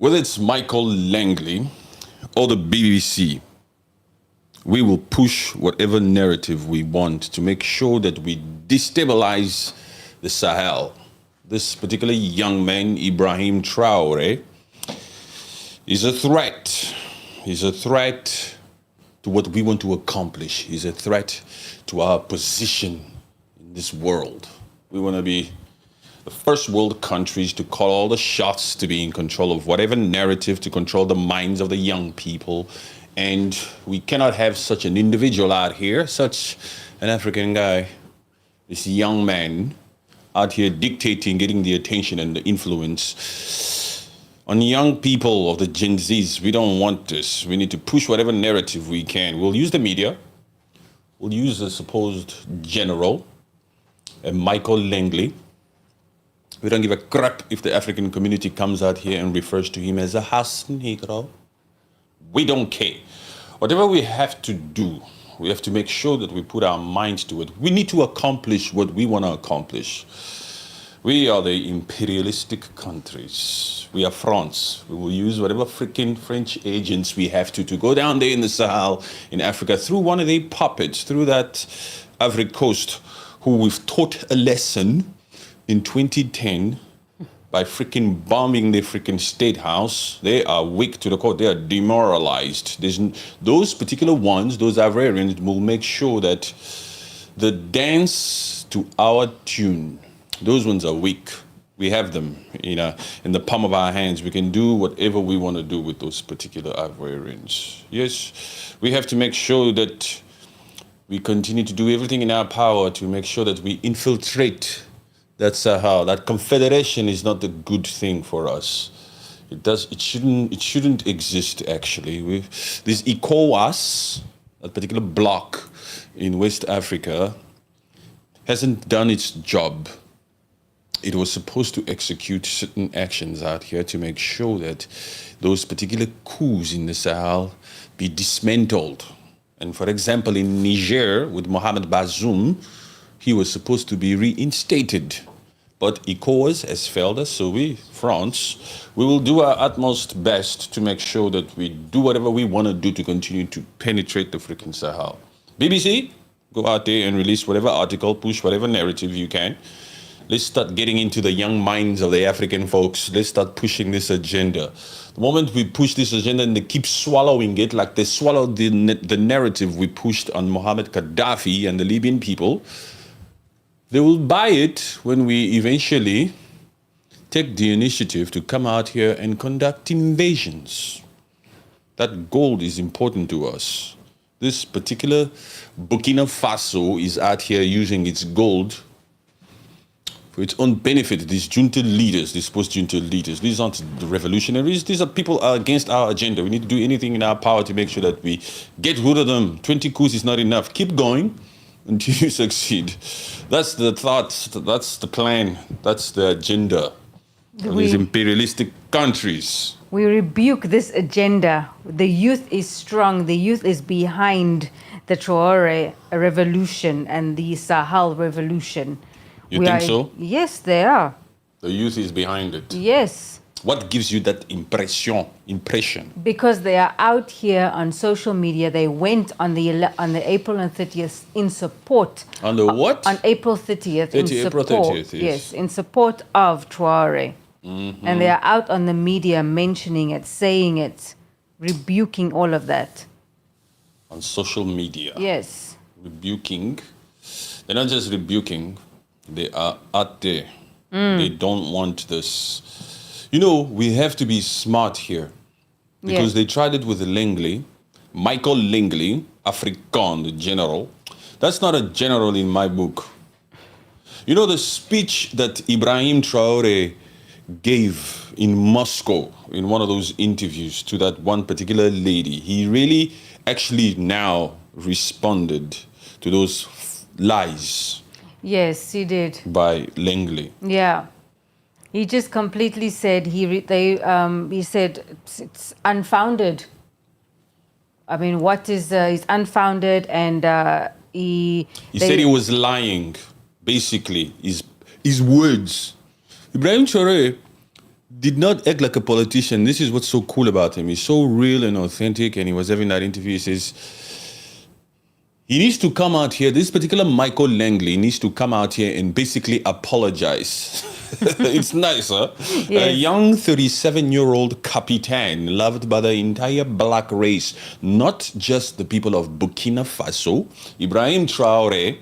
Whether it's Michael Langley or the BBC, we will push whatever narrative we want to make sure that we destabilize the Sahel. This particular young man, Ibrahim Traore, is a threat. He's a threat to what we want to accomplish. He's a threat to our position in this world. We want to be the first world countries to call all the shots, to be in control of whatever narrative, to control the minds of the young people. And we cannot have such an individual out here, such an African guy, this young man out here dictating, getting the attention and the influence on young people of the Gen Zs. We don't want this. We need to push whatever narrative we can. We'll use the media. We'll use the supposed general, Michael Langley. We don't give a crap if the African community comes out here and refers to him as a house Negro. We don't care. Whatever we have to do, we have to make sure that we put our minds to it. We need to accomplish what we want to accomplish. We are the imperialistic countries. We are France. We will use whatever freaking French agents we have to go down there in the Sahel, in Africa, through one of their puppets, through that Ivory Coast, who we've taught a lesson in 2010 by freaking bombing the freaking state house. They are weak to the core. They are demoralized. Those particular ones, those Ivorians, will make sure that the dance to our tune, those ones are weak. We have them, in the palm of our hands. We can do whatever we want to do with those particular Ivorians. Yes, we have to make sure that we continue to do everything in our power to make sure that we infiltrate that Sahel. That confederation is not a good thing for us. It shouldn't exist, actually. This ECOWAS, that particular bloc in West Africa, hasn't done its job. It was supposed to execute certain actions out here to make sure that those particular coups in the Sahel be dismantled. And for example, in Niger, with Mohamed Bazoum, he was supposed to be reinstated. But ECOWAS has failed us, so we, France, we will do our utmost best to make sure that we do whatever we want to do to continue to penetrate the freaking Sahel. BBC, go out there and release whatever article, push whatever narrative you can. Let's start getting into the young minds of the African folks. Let's start pushing this agenda. The moment we push this agenda and they keep swallowing it, like they swallowed the narrative we pushed on Mohammed Gaddafi and the Libyan people, they will buy it when we eventually take the initiative to come out here and conduct invasions. That gold is important to us. This particular Burkina Faso is out here using its gold for its own benefit. These junta leaders, these post-junta leaders, these aren't the revolutionaries. These are people against our agenda. We need to do anything in our power to make sure that we get rid of them. 20 coups is not enough. Keep going until you succeed. That's the thought, that's the plan, that's the agenda of these imperialistic countries. We rebuke this agenda. The youth is strong. The youth is behind the Traore revolution and the Sahel revolution. You think so? Yes, they are. The youth is behind it. Yes. What gives you that impression? Because they are out here on social media. They went on the April and 30th in support. On the what? On April 30th. April 30th, yes, in support of Traore. Mm-hmm. And they are out on the media mentioning it, saying it, rebuking all of that. On social media? Yes. Rebuking. They're not just rebuking. They are out there. They don't want this. We have to be smart here. Because they tried it with Langley, Michael Langley, Afrikaan, the general. That's not a general in my book. The speech that Ibrahim Traore gave in Moscow in one of those interviews to that one particular lady, he really actually now responded to those lies. Yes, he did. By Langley. Yeah. He just completely said, he said it's unfounded. I mean, what is unfounded, and he said he was lying, basically, his words. Ibrahim Traore did not act like a politician. This is what's so cool about him. He's so real and authentic, and he was having that interview. He says, he needs to come out here, this particular Michael Langley needs to come out here and basically apologize. It's nice, huh? Yes. A young 37-year-old Capitan loved by the entire black race, not just the people of Burkina Faso. Ibrahim Traore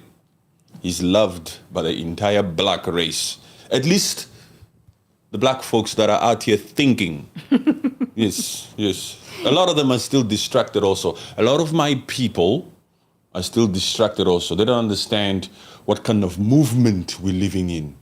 is loved by the entire black race. At least the black folks that are out here thinking. Yes, yes. A lot of them are still distracted also. A lot of my people are still distracted also. They don't understand what kind of movement we're living in.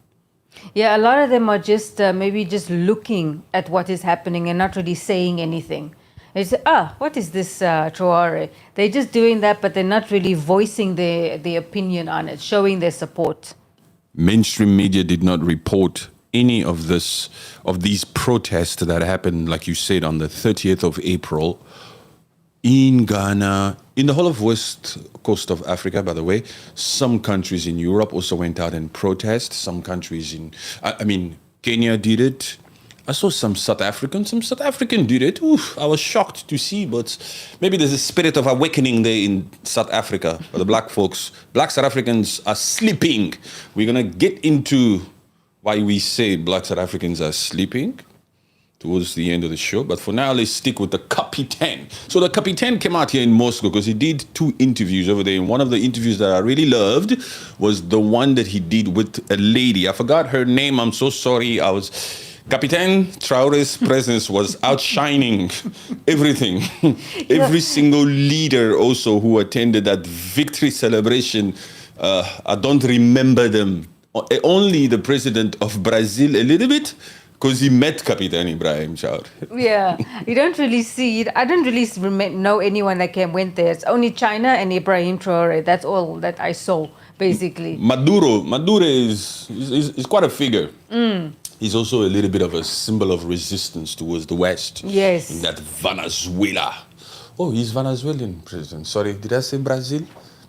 Yeah, a lot of them are just maybe just looking at what is happening and not really saying anything. They say, what is this Traore? They're just doing that, but they're not really voicing their opinion on it, showing their support. Mainstream media did not report any of these protests that happened, like you said, on the 30th of April in Ghana, in the whole of west coast of Africa, by the way. Some countries in Europe also went out and protest. Some countries Kenya did it. I saw some South African did it. Oof, I was shocked to see, but maybe there's a spirit of awakening there in South Africa. But the black South Africans are sleeping. We're going to get into why we say black South Africans are sleeping towards the end of the show. But for now, let's stick with the Capitan. So the Capitan came out here in Moscow because he did 2 interviews over there. And one of the interviews that I really loved was the one that he did with a lady. I forgot her name. I'm so sorry. Capitan Traore's presence was outshining everything. Every single leader also who attended that victory celebration, I don't remember them. Only the president of Brazil a little bit, because he met Capitan Ibrahim Traore. Yeah, you don't really see it. I don't really know anyone that went there. It's only China and Ibrahim Traore. That's all that I saw, basically. Maduro is quite a figure. He's also a little bit of a symbol of resistance towards the West. Yes. In that Venezuela. Oh, he's Venezuelan president. Sorry, did I say Brazil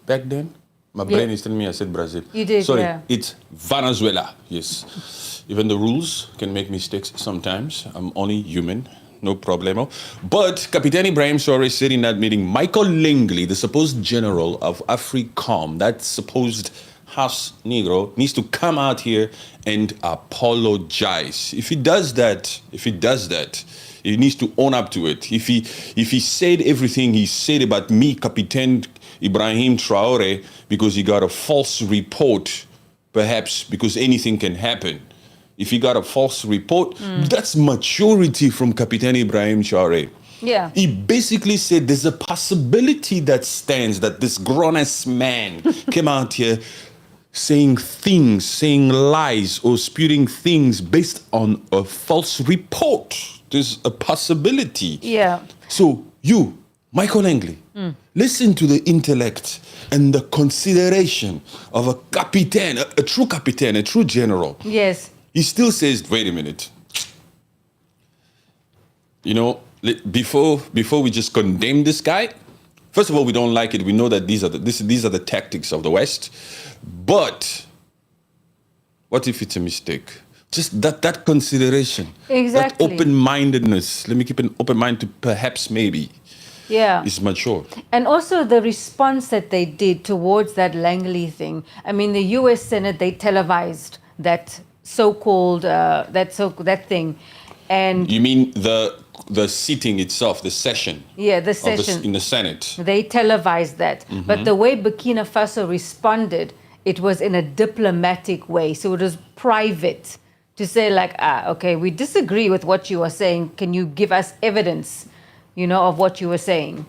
back then? My brain is telling me I said Brazil. You did, Sorry, yeah. It's Venezuela, yes. Even the rules can make mistakes sometimes. I'm only human, no problemo. But Capitan Ibrahim Traore said in that meeting, Michael Langley, the supposed general of AFRICOM, that supposed House Negro, needs to come out here and apologize. If he does that, he needs to own up to it. If he said everything he said about me, Capitan Ibrahim Traore, because he got a false report, perhaps because anything can happen. If he got a false report, that's maturity from Capitan Ibrahim Traore. Yeah. He basically said there's a possibility that stands that this grown-ass man came out here saying things, saying lies, or spewing things based on a false report. There's a possibility. Yeah. So you, Michael Langley, listen to the intellect and the consideration of a Capitan, a true Capitan, a true general. Yes. He still says, wait a minute. You know, before we just condemn this guy, first of all, we don't like it. We know that these are the tactics of the West. But what if it's a mistake? Just that consideration. Exactly. That open-mindedness. Let me keep an open mind to perhaps maybe. Yeah. Is mature. And also the response that they did towards that Langley thing. I mean, the U.S. Senate, they televised that so-called that thing, and you mean the sitting itself, the session? Yeah, the session in the Senate. They televised that, but the way Burkina Faso responded, it was in a diplomatic way. So it was private to say like, okay, we disagree with what you are saying. Can you give us evidence, of what you were saying?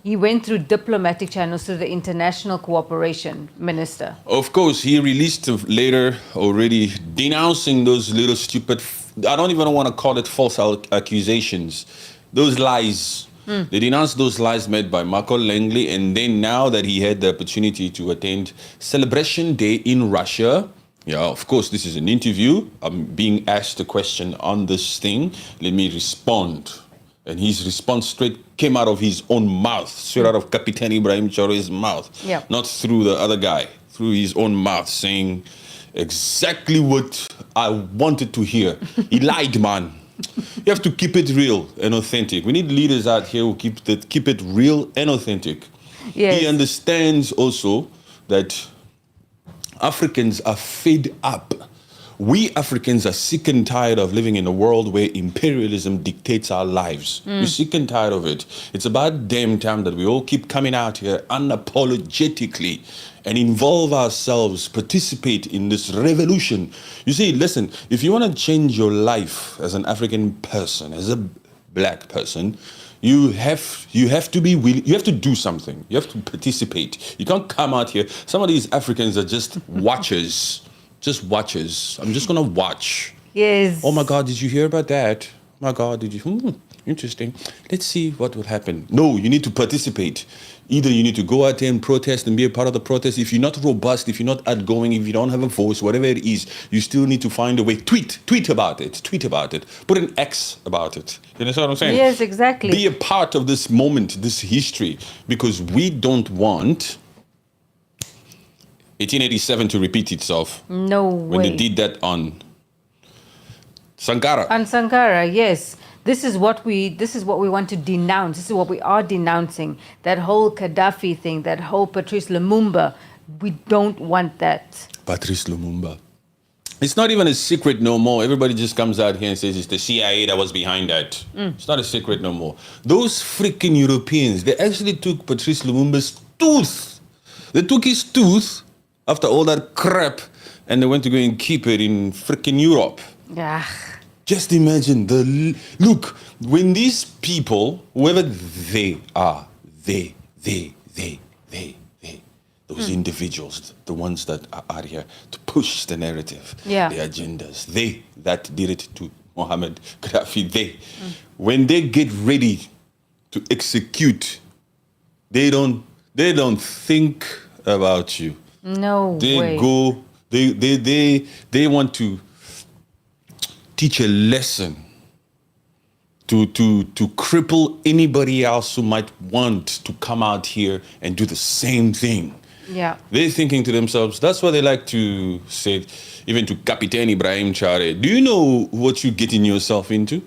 He went through diplomatic channels to the International Cooperation Minister. Of course, he released later already denouncing those little stupid, I don't even want to call it false accusations, those lies. They denounced those lies made by Michael Langley, and then now that he had the opportunity to attend Celebration Day in Russia, yeah, of course, this is an interview. I'm being asked a question on this thing. Let me respond. And his response straight came out of his own mouth, straight out of Capitan Ibrahim Traore's mouth. Yeah. Not through the other guy, through his own mouth, saying exactly what I wanted to hear. He lied, man. You have to keep it real and authentic. We need leaders out here who keep it real and authentic. Yes. He understands also that Africans are fed up. We Africans are sick and tired of living in a world where imperialism dictates our lives. We're sick and tired of it. It's about damn time that we all keep coming out here unapologetically and involve ourselves, participate in this revolution. You see, listen, if you want to change your life as an African person, as a black person, you have to be willing, you have to do something. You have to participate. You can't come out here. Some of these Africans are just watchers. Just watchers. I'm just gonna watch. Yes. Oh my God, did you hear about that? Oh my God, did you? Interesting. Let's see what will happen. No, you need to participate. Either you need to go out there and protest and be a part of the protest. If you're not robust, if you're not outgoing, if you don't have a voice, whatever it is, you still need to find a way. Tweet about it. Tweet about it. Put an X about it. You understand what I'm saying? Yes, exactly. Be a part of this moment, this history, because we don't want 1887 to repeat itself. No When way. they did that on Sankara. And Sankara, yes. This is what we want to denounce. This is what we are denouncing. That whole Gaddafi thing, that whole Patrice Lumumba. We don't want that. Patrice Lumumba. It's not even a secret no more. Everybody just comes out here and says it's the CIA that was behind that. It's not a secret no more. Those freaking Europeans, they actually took Patrice Lumumba's tooth. They took his tooth after all that crap and they went to go and keep it in freaking Europe. Yeah. Just imagine look, when these people, whoever they are, those individuals, the ones that are out here to push the narrative, the agendas, they that did it to Mohammed Gaddafi, when they get ready to execute, they don't think about you. No They way. go, they want to teach a lesson to cripple anybody else who might want to come out here and do the same thing. Yeah. They're thinking to themselves, that's what they like to say, even to Captain Ibrahim Traore. Do you know what you're getting yourself into?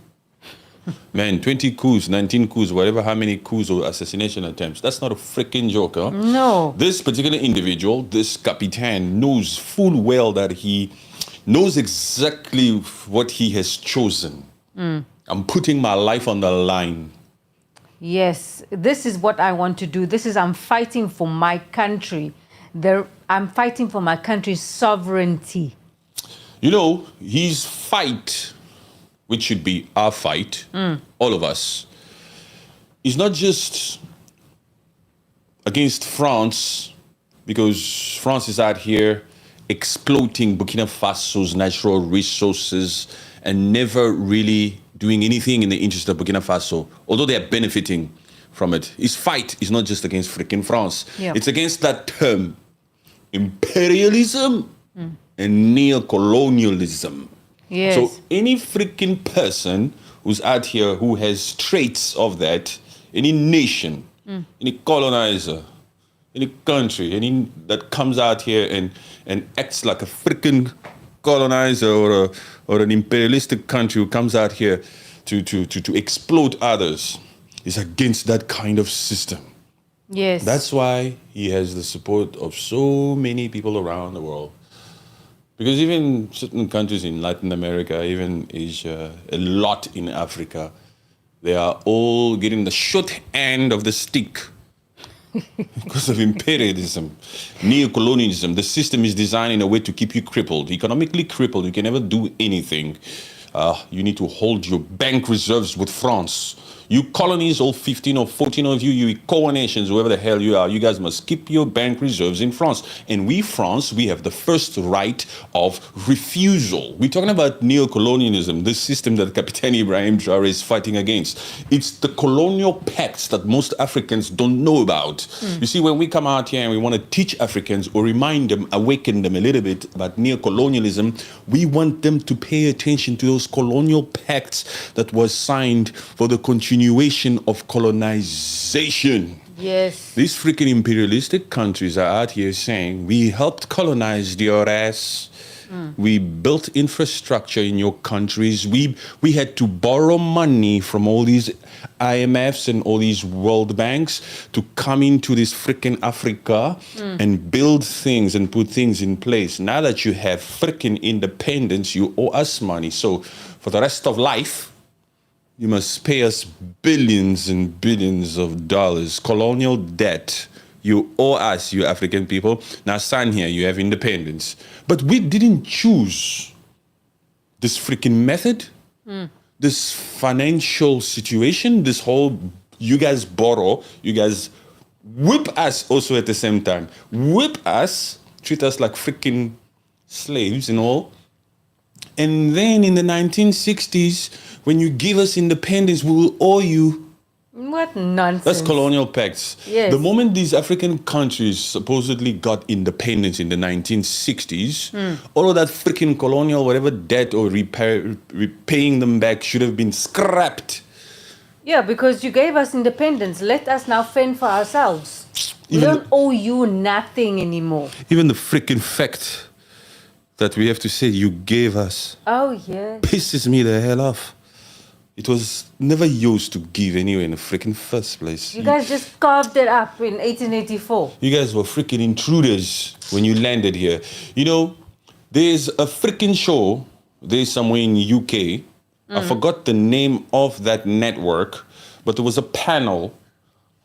Man, 20 coups, 19 coups, whatever, how many coups or assassination attempts. That's not a freaking joke, huh? No. This particular individual, this Capitan, knows full well that he knows exactly what he has chosen. I'm putting my life on the line. Yes, this is what I want to do. I'm fighting for my country. I'm fighting for my country's sovereignty. You know, his fight, which should be our fight, all of us, is not just against France, because France is out here exploiting Burkina Faso's natural resources and never really doing anything in the interest of Burkina Faso, although they are benefiting from it. His fight is not just against freaking France. Yeah. It's against that term, imperialism and neocolonialism. Yes. So any freaking person who's out here who has traits of that, any nation, any colonizer, any country, any that comes out here and acts like a freaking colonizer or an imperialistic country who comes out here to exploit others is against that kind of system. Yes. That's why he has the support of so many people around the world. Because even certain countries in Latin America, even Asia, a lot in Africa, they are all getting the short end of the stick because of imperialism, neocolonialism. The system is designed in a way to keep you crippled, economically crippled. You can never do anything. You need to hold your bank reserves with France. You colonies, all 15 or 14 of you, you core nations, whoever the hell you are, you guys must keep your bank reserves in France. And we, France, we have the first right of refusal. We're talking about neocolonialism, this system that Captain Ibrahim Traore is fighting against. It's the colonial pacts that most Africans don't know about. You see, when we come out here and we want to teach Africans or remind them, awaken them a little bit about neocolonialism, we want them to pay attention to those colonial pacts that was signed for the continuation of colonization. Yes. These freaking imperialistic countries are out here saying, we helped colonize your ass. We built infrastructure in your countries. We had to borrow money from all these IMFs and all these World Banks to come into this freaking Africa and build things and put things in place. Now that you have freaking independence, you owe us money. So for the rest of life, you must pay us billions and billions of dollars, colonial debt. You owe us, you African people. Now stand here, you have independence. But we didn't choose this freaking method, this financial situation, this whole, you guys borrow, you guys whip us also at the same time. Whip us, treat us like freaking slaves and all. And then in the 1960s, when you give us independence, we will owe you. What nonsense. That's colonial pacts. Yes. The moment these African countries supposedly got independence in the 1960s, all of that freaking colonial, whatever debt or repaying them back should have been scrapped. Yeah, because you gave us independence. Let us now fend for ourselves. We don't owe you nothing anymore. Even the freaking fact that we have to say you gave us Oh, yeah. pisses me the hell off. It was never used to give anyway in the freaking first place. You guys just carved it up in 1884. You guys were freaking intruders when you landed here. You know, there's a freaking show, there's somewhere in the UK. I forgot the name of that network, but there was a panel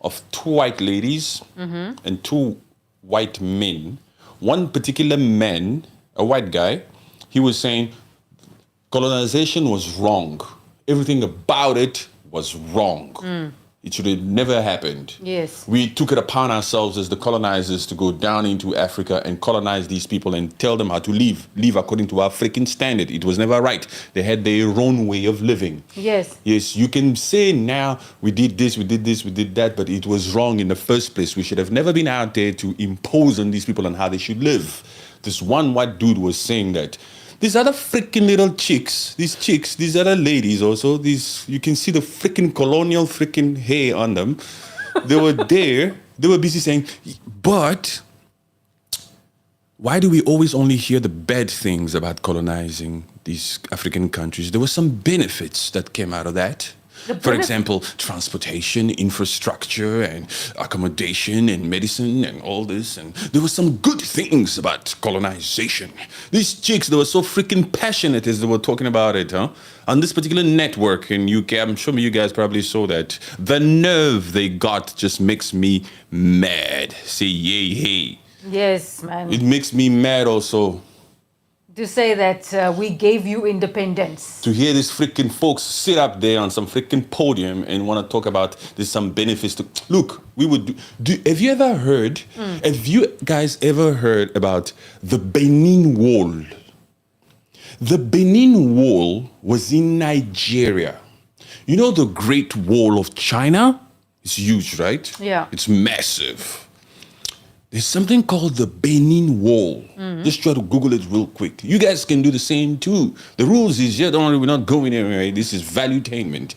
of 2 white ladies and 2 white men. One particular man, a white guy, he was saying colonization was wrong. Everything about it was wrong. It should have never happened. Yes. We took it upon ourselves as the colonizers to go down into Africa and colonize these people and tell them how to live according to our freaking standard. It was never right. They had their own way of living. Yes. Yes, you can say now we did this, we did this, we did that, but it was wrong in the first place. We should have never been out there to impose on these people on how they should live. This one white dude was saying that. These other freaking little chicks, these other ladies also, you can see the freaking colonial freaking hair on them. They were there, they were busy saying, but why do we always only hear the bad things about colonizing these African countries? There were some benefits that came out of that. For example, transportation, infrastructure, and accommodation, and medicine, and all this. And there were some good things about colonization. These chicks, they were so freaking passionate as they were talking about it, huh? On this particular network in UK, I'm sure you guys probably saw that. The nerve they got just makes me mad. Say yay, hey. Yes, man. It makes me mad also. To say that we gave you independence. To hear these freaking folks sit up there on some freaking podium and want to talk about there's some benefits to... Look, we would have you ever heard, have you guys ever heard about the Benin Wall? The Benin Wall was in Nigeria. You know the Great Wall of China? It's huge, right? Yeah. It's massive. There's something called the Benin Wall. Just try to Google it real quick. You guys can do the same too. The rules is, yeah, don't worry, we're not going anywhere. This is valuetainment.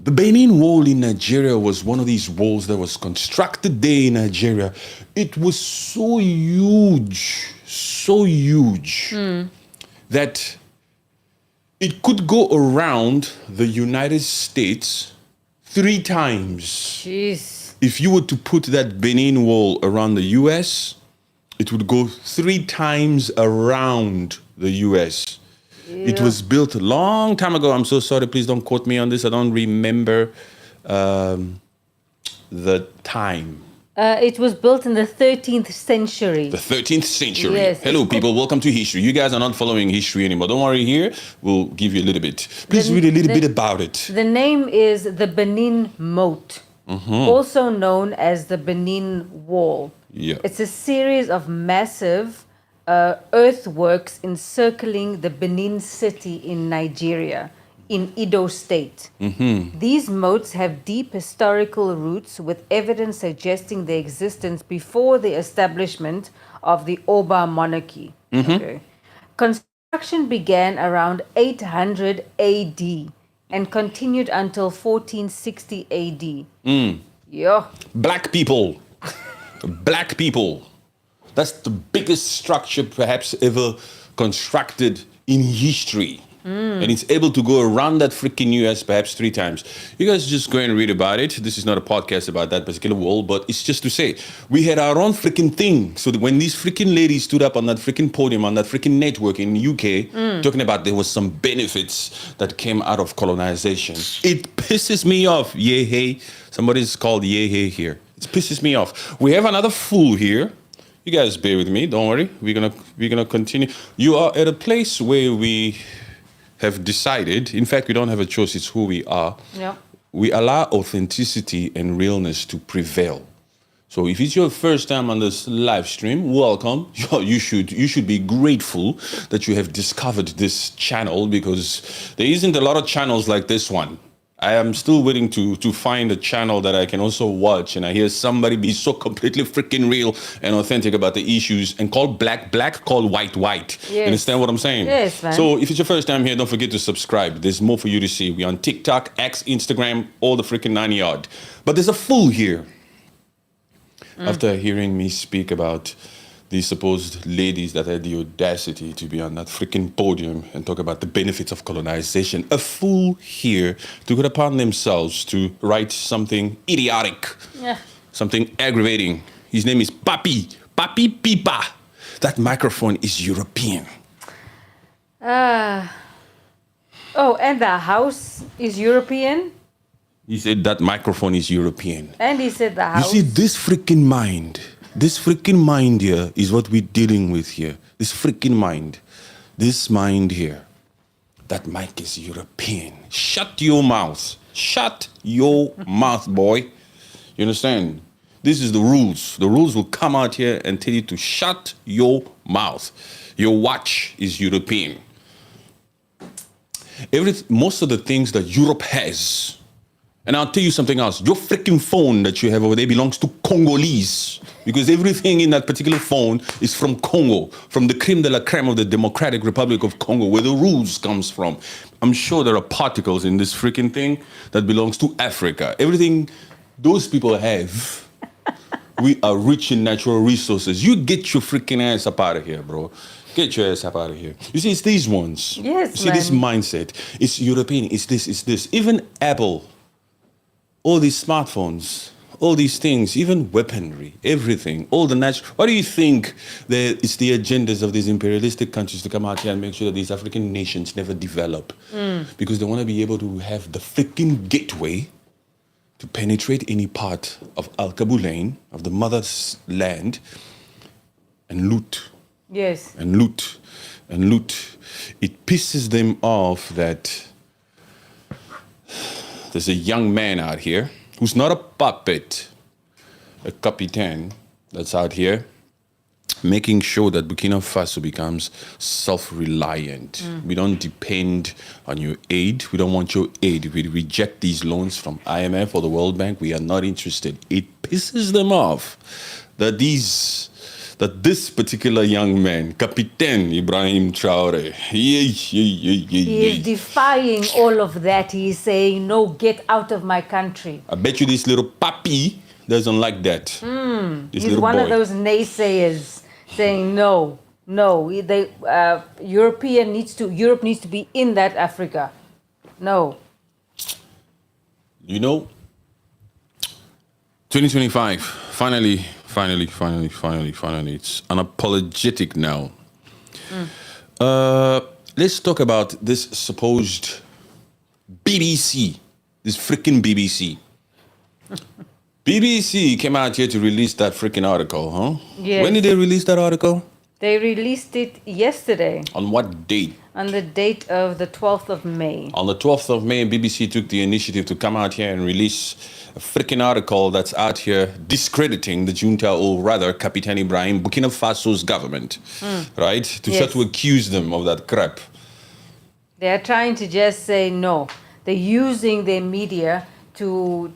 The Benin Wall in Nigeria was one of these walls that was constructed there in Nigeria. It was so huge, that it could go around the United States 3 times. Jeez. If you were to put that Benin Wall around the US, it would go 3 times around the US. Yeah. It was built a long time ago. I'm so sorry. Please don't quote me on this. I don't remember the time. It was built in the 13th century. The 13th century. Yes. Hello, people. Welcome to history. You guys are not following history anymore. Don't worry here. We'll give you a little bit. Please read a little bit about it. The name is the Benin Moat. Also known as the Benin Wall. Yeah. It's a series of massive earthworks encircling the Benin city in Nigeria, in Edo State. These moats have deep historical roots with evidence suggesting their existence before the establishment of the Oba monarchy. Okay. Construction began around 800 AD. And continued until 1460 AD. Yeah. Black people. Black people. That's the biggest structure perhaps ever constructed in history. And it's able to go around that freaking US perhaps 3 times. You guys just go and read about it. This is not a podcast about that particular wall, but it's just to say, we had our own freaking thing. So that when these freaking ladies stood up on that freaking podium, on that freaking network in the UK, talking about there was some benefits that came out of colonization, it pisses me off. Yeah, hey. Somebody's called yeah, hey here. It pisses me off. We have another fool here. You guys bear with me. Don't worry. We're gonna continue. You are at a place where we have decided, in fact, we don't have a choice, it's who we are. Yeah. We allow authenticity and realness to prevail. So if it's your first time on this live stream, welcome. You should be grateful that you have discovered this channel, because there isn't a lot of channels like this one. I am still waiting to find a channel that I can also watch and I hear somebody be so completely freaking real and authentic about the issues and call black, call white. Yes. You understand what I'm saying? Yes, man. So if it's your first time here, don't forget to subscribe. There's more for you to see. We're on TikTok, X, Instagram, all the freaking 9 yard. But there's a fool here. After hearing me speak about these supposed ladies that had the audacity to be on that freaking podium and talk about the benefits of colonization, a fool here took it upon themselves to write something idiotic, something aggravating. His name is Papi Pipa. That microphone is European. And the house is European? He said that microphone is European. And he said the house. You see, this freaking mind here is what we're dealing with here. This freaking mind. This mind here. That mic is European. Shut your mouth. Shut your mouth, boy. You understand? This is the rules. The rules will come out here and tell you to shut your mouth. Your watch is European. Most of the things that Europe has, and I'll tell you something else. Your freaking phone that you have over there belongs to Congolese. Because everything in that particular phone is from Congo, from the creme de la creme of the Democratic Republic of Congo, where the rules comes from. I'm sure there are particles in this freaking thing that belongs to Africa. Everything those people have, we are rich in natural resources. You get your freaking ass up out of here, bro. Get your ass up out of here. You see, it's these ones. Yes, you see, this mindset. It's European. It's this. Even Apple. All these smartphones, all these things, even weaponry, everything, all the natural. Why do you think that it's the agendas of these imperialistic countries to come out here and make sure that these African nations never develop? Because they want to be able to have the freaking gateway to penetrate any part of Al Kabulain, of the mother's land, and loot. Yes. And loot. And loot. It pisses them off that there's a young man out here who's not a puppet, a captain that's out here making sure that Burkina Faso becomes self-reliant. We don't depend on your aid. We don't want your aid. We reject these loans from IMF or the World Bank. We are not interested. It pisses them off that this particular young man, Captain Ibrahim Traore, he is defying all of that. He is saying, no, get out of my country. I bet you this little puppy doesn't like that. He's one of those naysayers saying, no, Europe needs to be in that Africa. No. You know, 2025, finally, it's unapologetic now. Let's talk about this supposed BBC, this freaking BBC. BBC came out here to release that freaking article, huh? Yes. When did they release that article? They released it yesterday. On what date? On the date of the 12th of May. On the 12th of May, BBC took the initiative to come out here and release a freaking article that's out here discrediting the junta, or rather, Captain Ibrahim, Burkina Faso's government, right? To start to accuse them of that crap. They are trying to just say no. They're using their media to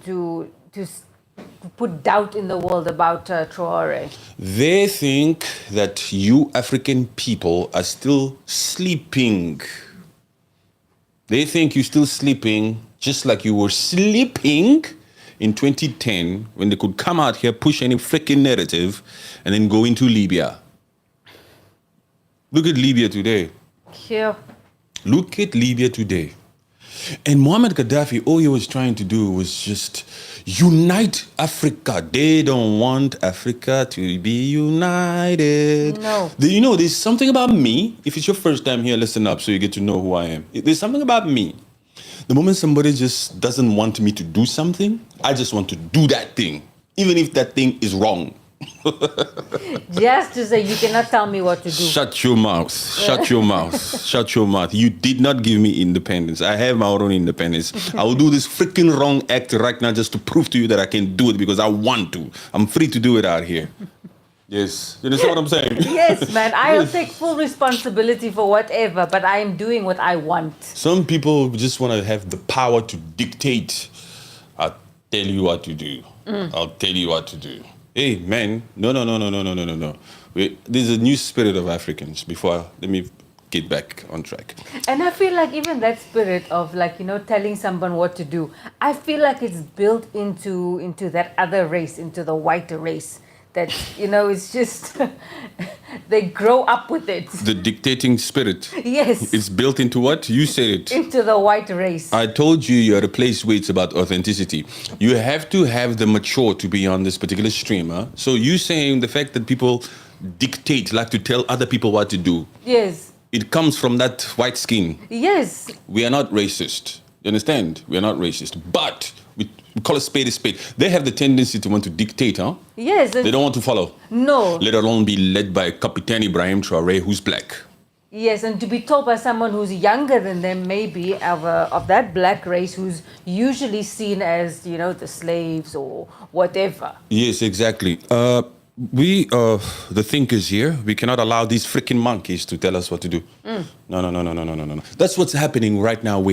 put doubt in the world about Traore. They think that you African people are still sleeping. They think you're still sleeping, just like you were sleeping in 2010 when they could come out here, push any freaking narrative, and then go into Libya. Look at Libya today. Yeah. Look at Libya today. And Muammar Gaddafi, all he was trying to do was just unite Africa. They don't want Africa to be united. No. You know, there's something about me. If it's your first time here, listen up so you get to know who I am. There's something about me. The moment somebody just doesn't want me to do something, I just want to do that thing, even if that thing is wrong. Just to say, you cannot tell me what to do. Shut your mouth. Shut your mouth. Shut your mouth. You did not give me independence. I have my own independence. I will do this freaking wrong act right now just to prove to you that I can do it because I want to. I'm free to do it out here. Yes. You understand what I'm saying? Yes, man. I'll take full responsibility for whatever, but I am doing what I want. Some people just want to have the power to dictate. I'll tell you what to do. I'll tell you what to do. Hey, man, no. There's a new spirit of Africans. Let me get back on track. And I feel like even that spirit of telling someone what to do, I feel like it's built into that other race, into the white race. That, it's just, they grow up with it. The dictating spirit. Yes. It's built into what? You said it. Into the white race. I told you you're at a place where it's about authenticity. You have to have the mature to be on this particular stream. Huh? So you saying the fact that people dictate, like to tell other people what to do. Yes. It comes from that white skin. Yes. We are not racist. You understand? We are not racist. But we call a spade a spade. They have the tendency to want to dictate, huh? Yes. They don't want to follow. No. Let alone be led by Captain Ibrahim Traore, who's black. Yes, and to be told by someone who's younger than them, maybe of that black race, who's usually seen as, the slaves or whatever. Yes, exactly. The thinkers here, we cannot allow these freaking monkeys to tell us what to do. No. That's what's happening right now.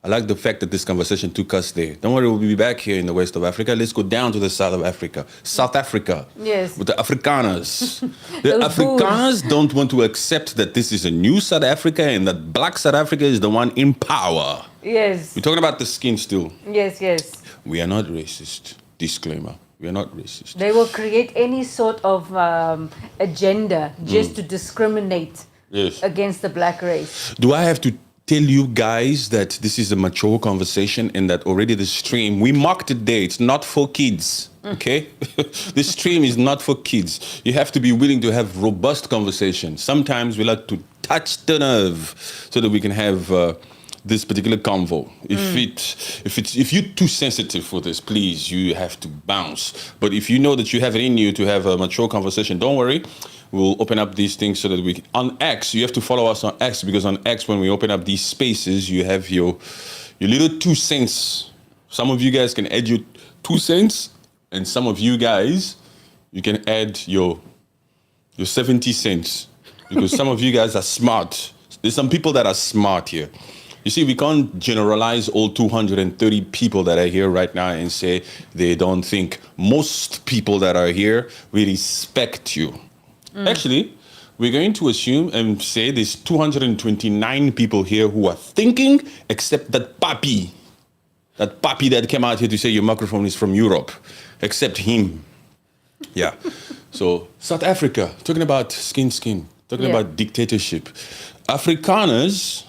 I like the fact that this conversation took us there. Don't worry, we'll be back here in the west of Africa. Let's go down to the south of Africa. South Africa. Yes. With the Afrikaners. The Afrikaners don't want to accept that this is a new South Africa and that black South Africa is the one in power. Yes. We're talking about the skin still. Yes. We are not racist. Disclaimer. We are not racist. They will create any sort of agenda just to discriminate against the black race. Do I have to tell you guys that this is a mature conversation and that already the stream, we marked it there, it's not for kids, okay? This stream is not for kids. You have to be willing to have robust conversation. Sometimes we like to touch the nerve so that we can have this particular convo. If you're too sensitive for this, please, you have to bounce. But if you know that you have it in you to have a mature conversation, don't worry. We'll open up these things so that we can. On X, you have to follow us on X because on X, when we open up these spaces, you have your little 2 cents. Some of you guys can add your 2 cents, and some of you guys, you can add your 70 cents because some of you guys are smart. There's some people that are smart here. You see, we can't generalize all 230 people that are here right now and say they don't think. Most people that are here, we respect you. Actually, we're going to assume and say there's 229 people here who are thinking, except that papi that came out here to say your microphone is from Europe, except him. Yeah. So South Africa, talking about skin, talking about dictatorship. Afrikaners.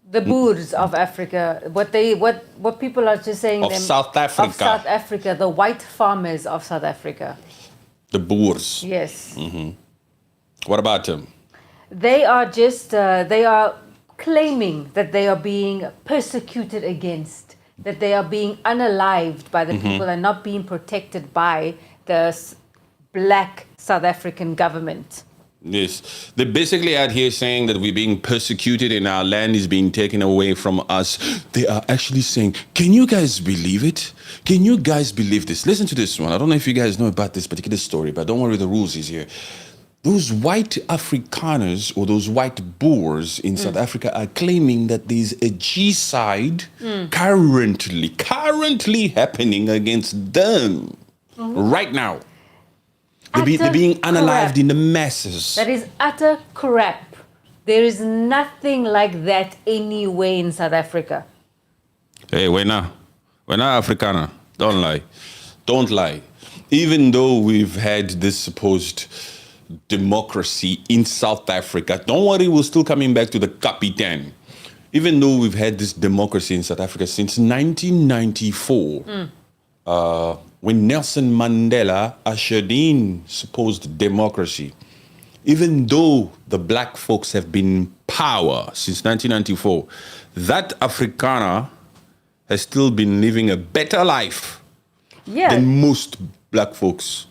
The Boers of Africa, what people are just saying. South Africa. Of South Africa, the white farmers of South Africa. The Boers. Yes. Mm-hmm. What about them? They are they are claiming that they are being persecuted against, that they are being unalived by the people and not being protected by the black South African government. Yes. They're basically out here saying that we're being persecuted and our land is being taken away from us. They are actually saying, can you guys believe it? Can you guys believe this? Listen to this one. I don't know if you guys know about this particular story, but don't worry, the rules is here. Those white Afrikaners or those white Boers in South Africa are claiming that there's a genocide currently happening against them right now. They're being unalived in the masses. That is utter crap. There is nothing like that anywhere in South Africa. Hey, we're not Afrikaner. Don't lie. Even though we've had this supposed democracy in South Africa. Don't worry, we're still coming back to the Capitan. Even though we've had this democracy in South Africa since 1994, when Nelson Mandela ushered in supposed democracy, even though the black folks have been in power since 1994, that Afrikaner has still been living a better life than most black folks.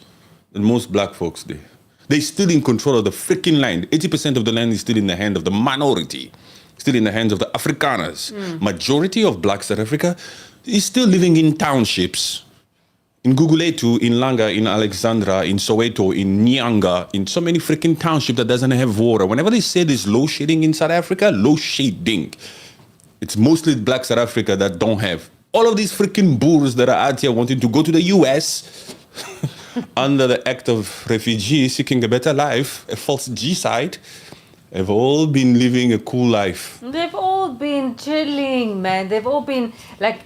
They're still in control of the freaking land. 80% of the land is still in the hand of the minority, still in the hands of the Afrikaners. Majority of black South Africa is still living in townships. In Guguletu, in Langa, in Alexandra, in Soweto, in Nyanga, in so many freaking townships that doesn't have water. Whenever they say there's low shedding in South Africa, low shedding, it's mostly black South Africa that don't have. All of these freaking Boers that are out here wanting to go to the US under the act of refugee seeking a better life, a false G-side, have all been living a cool life. They've all been chilling, man. They've all been like,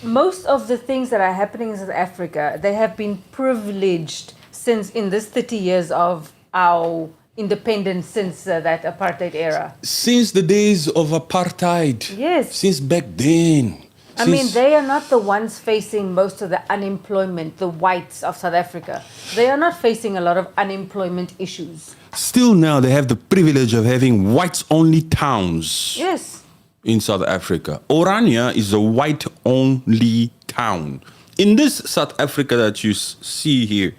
most of the things that are happening in South Africa, they have been privileged since in this 30 years of our independence, since that apartheid era. Since the days of apartheid. Yes. Since back then. I mean, they are not the ones facing most of the unemployment, the whites of South Africa. They are not facing a lot of unemployment issues. Still now, they have the privilege of having whites-only towns. Yes. In South Africa. Orania is a white-only town. In this South Africa that you see here,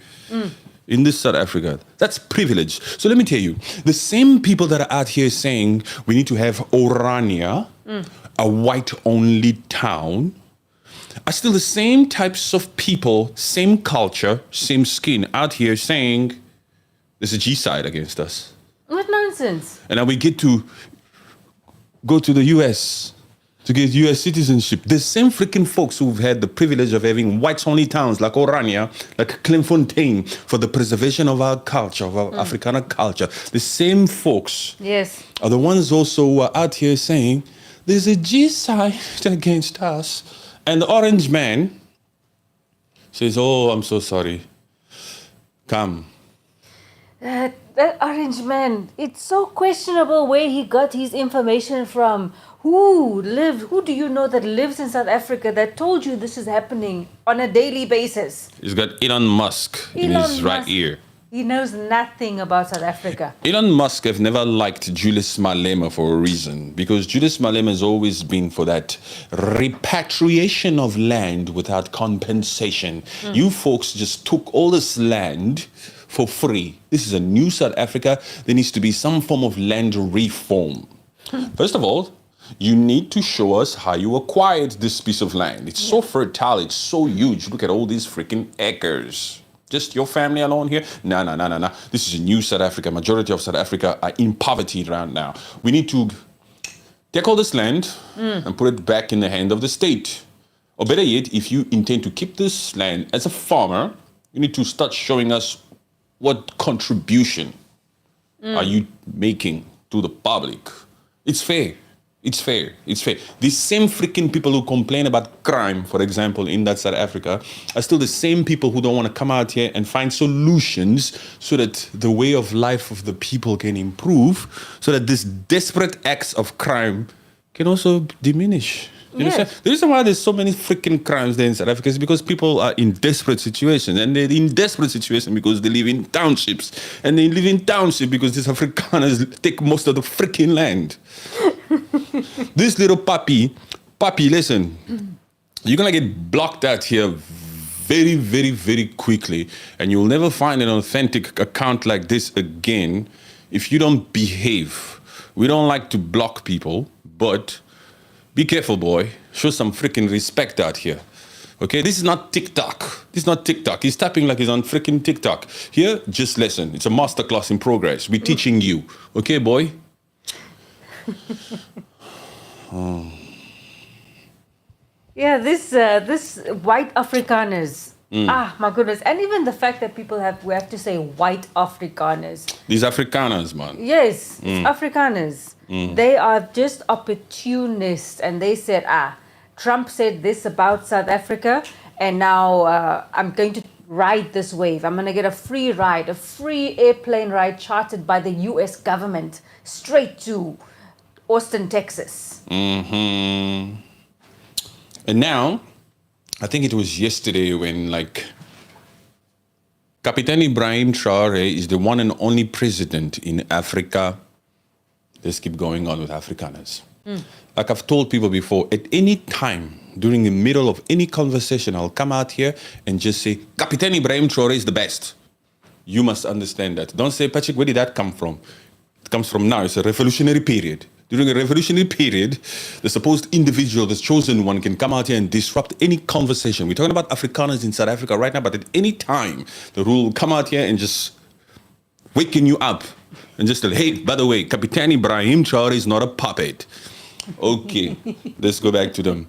in this South Africa, that's privilege. So let me tell you, the same people that are out here saying we need to have Orania, a white-only town, are still the same types of people, same culture, same skin, out here saying there's a G-side against us. What nonsense. And now we get to go to the US to get US citizenship. The same freaking folks who've had the privilege of having whites-only towns like Orania, like Klemfontein, for the preservation of our culture, of our Afrikaner culture. The same folks are the ones also who are out here saying, there's a G-side against us. And the orange man says, oh, I'm so sorry. Come. That orange man, it's so questionable where he got his information from. Who do you know that lives in South Africa that told you this is happening on a daily basis? He's got Elon Musk in his right ear. He knows nothing about South Africa. Elon Musk have never liked Julius Malema for a reason, because Julius Malema has always been for that repatriation of land without compensation. You folks just took all this land for free. This is a new South Africa. There needs to be some form of land reform. First of all, you need to show us how you acquired this piece of land. It's so fertile, it's so huge. Look at all these freaking acres. Just your family alone here? No. This is a new South Africa. Majority of South Africa are in poverty right now. We need to take all this land and put it back in the hand of the state. Or better yet, if you intend to keep this land as a farmer, you need to start showing us what contribution are you making to the public. It's fair. It's fair. These same freaking people who complain about crime, for example, in that South Africa, are still the same people who don't want to come out here and find solutions so that the way of life of the people can improve, so that these desperate acts of crime can also diminish. You understand? The reason why there's so many freaking crimes there in South Africa is because people are in desperate situations. And they're in desperate situations because they live in townships. And they live in townships because these Afrikaners take most of the freaking land. This little puppy, listen, you're going to get blocked out here very, very, very quickly. And you'll never find an authentic account like this again if you don't behave. We don't like to block people, but be careful, boy. Show some freaking respect out here. Okay, this is not TikTok. He's tapping like he's on freaking TikTok. Here, just listen. It's a masterclass in progress. We're teaching you. Okay, boy? Yeah, this white Afrikaners. My goodness. And even the fact that we have to say white Afrikaners. These Afrikaners, man. Yes, Afrikaners. They are just opportunists, and they said, Trump said this about South Africa, and now I'm going to ride this wave. I'm going to get a free ride, a free airplane ride chartered by the US government straight to Austin, Texas. And now, I think it was yesterday when, like, Captain Ibrahim Traore is the one and only president in Africa. Let's keep going on with Afrikaners. Like I've told people before, at any time during the middle of any conversation, I'll come out here and just say, Captain Ibrahim Traore is the best. You must understand that. Don't say, Patrick, where did that come from? It comes from now. It's a revolutionary period. During a revolutionary period, the supposed individual, the chosen one, can come out here and disrupt any conversation. We're talking about Afrikaners in South Africa right now, but at any time, the rule will come out here and just waking you up and just tell, hey, by the way, Captain Ibrahim Traore is not a puppet. Okay, let's go back to them.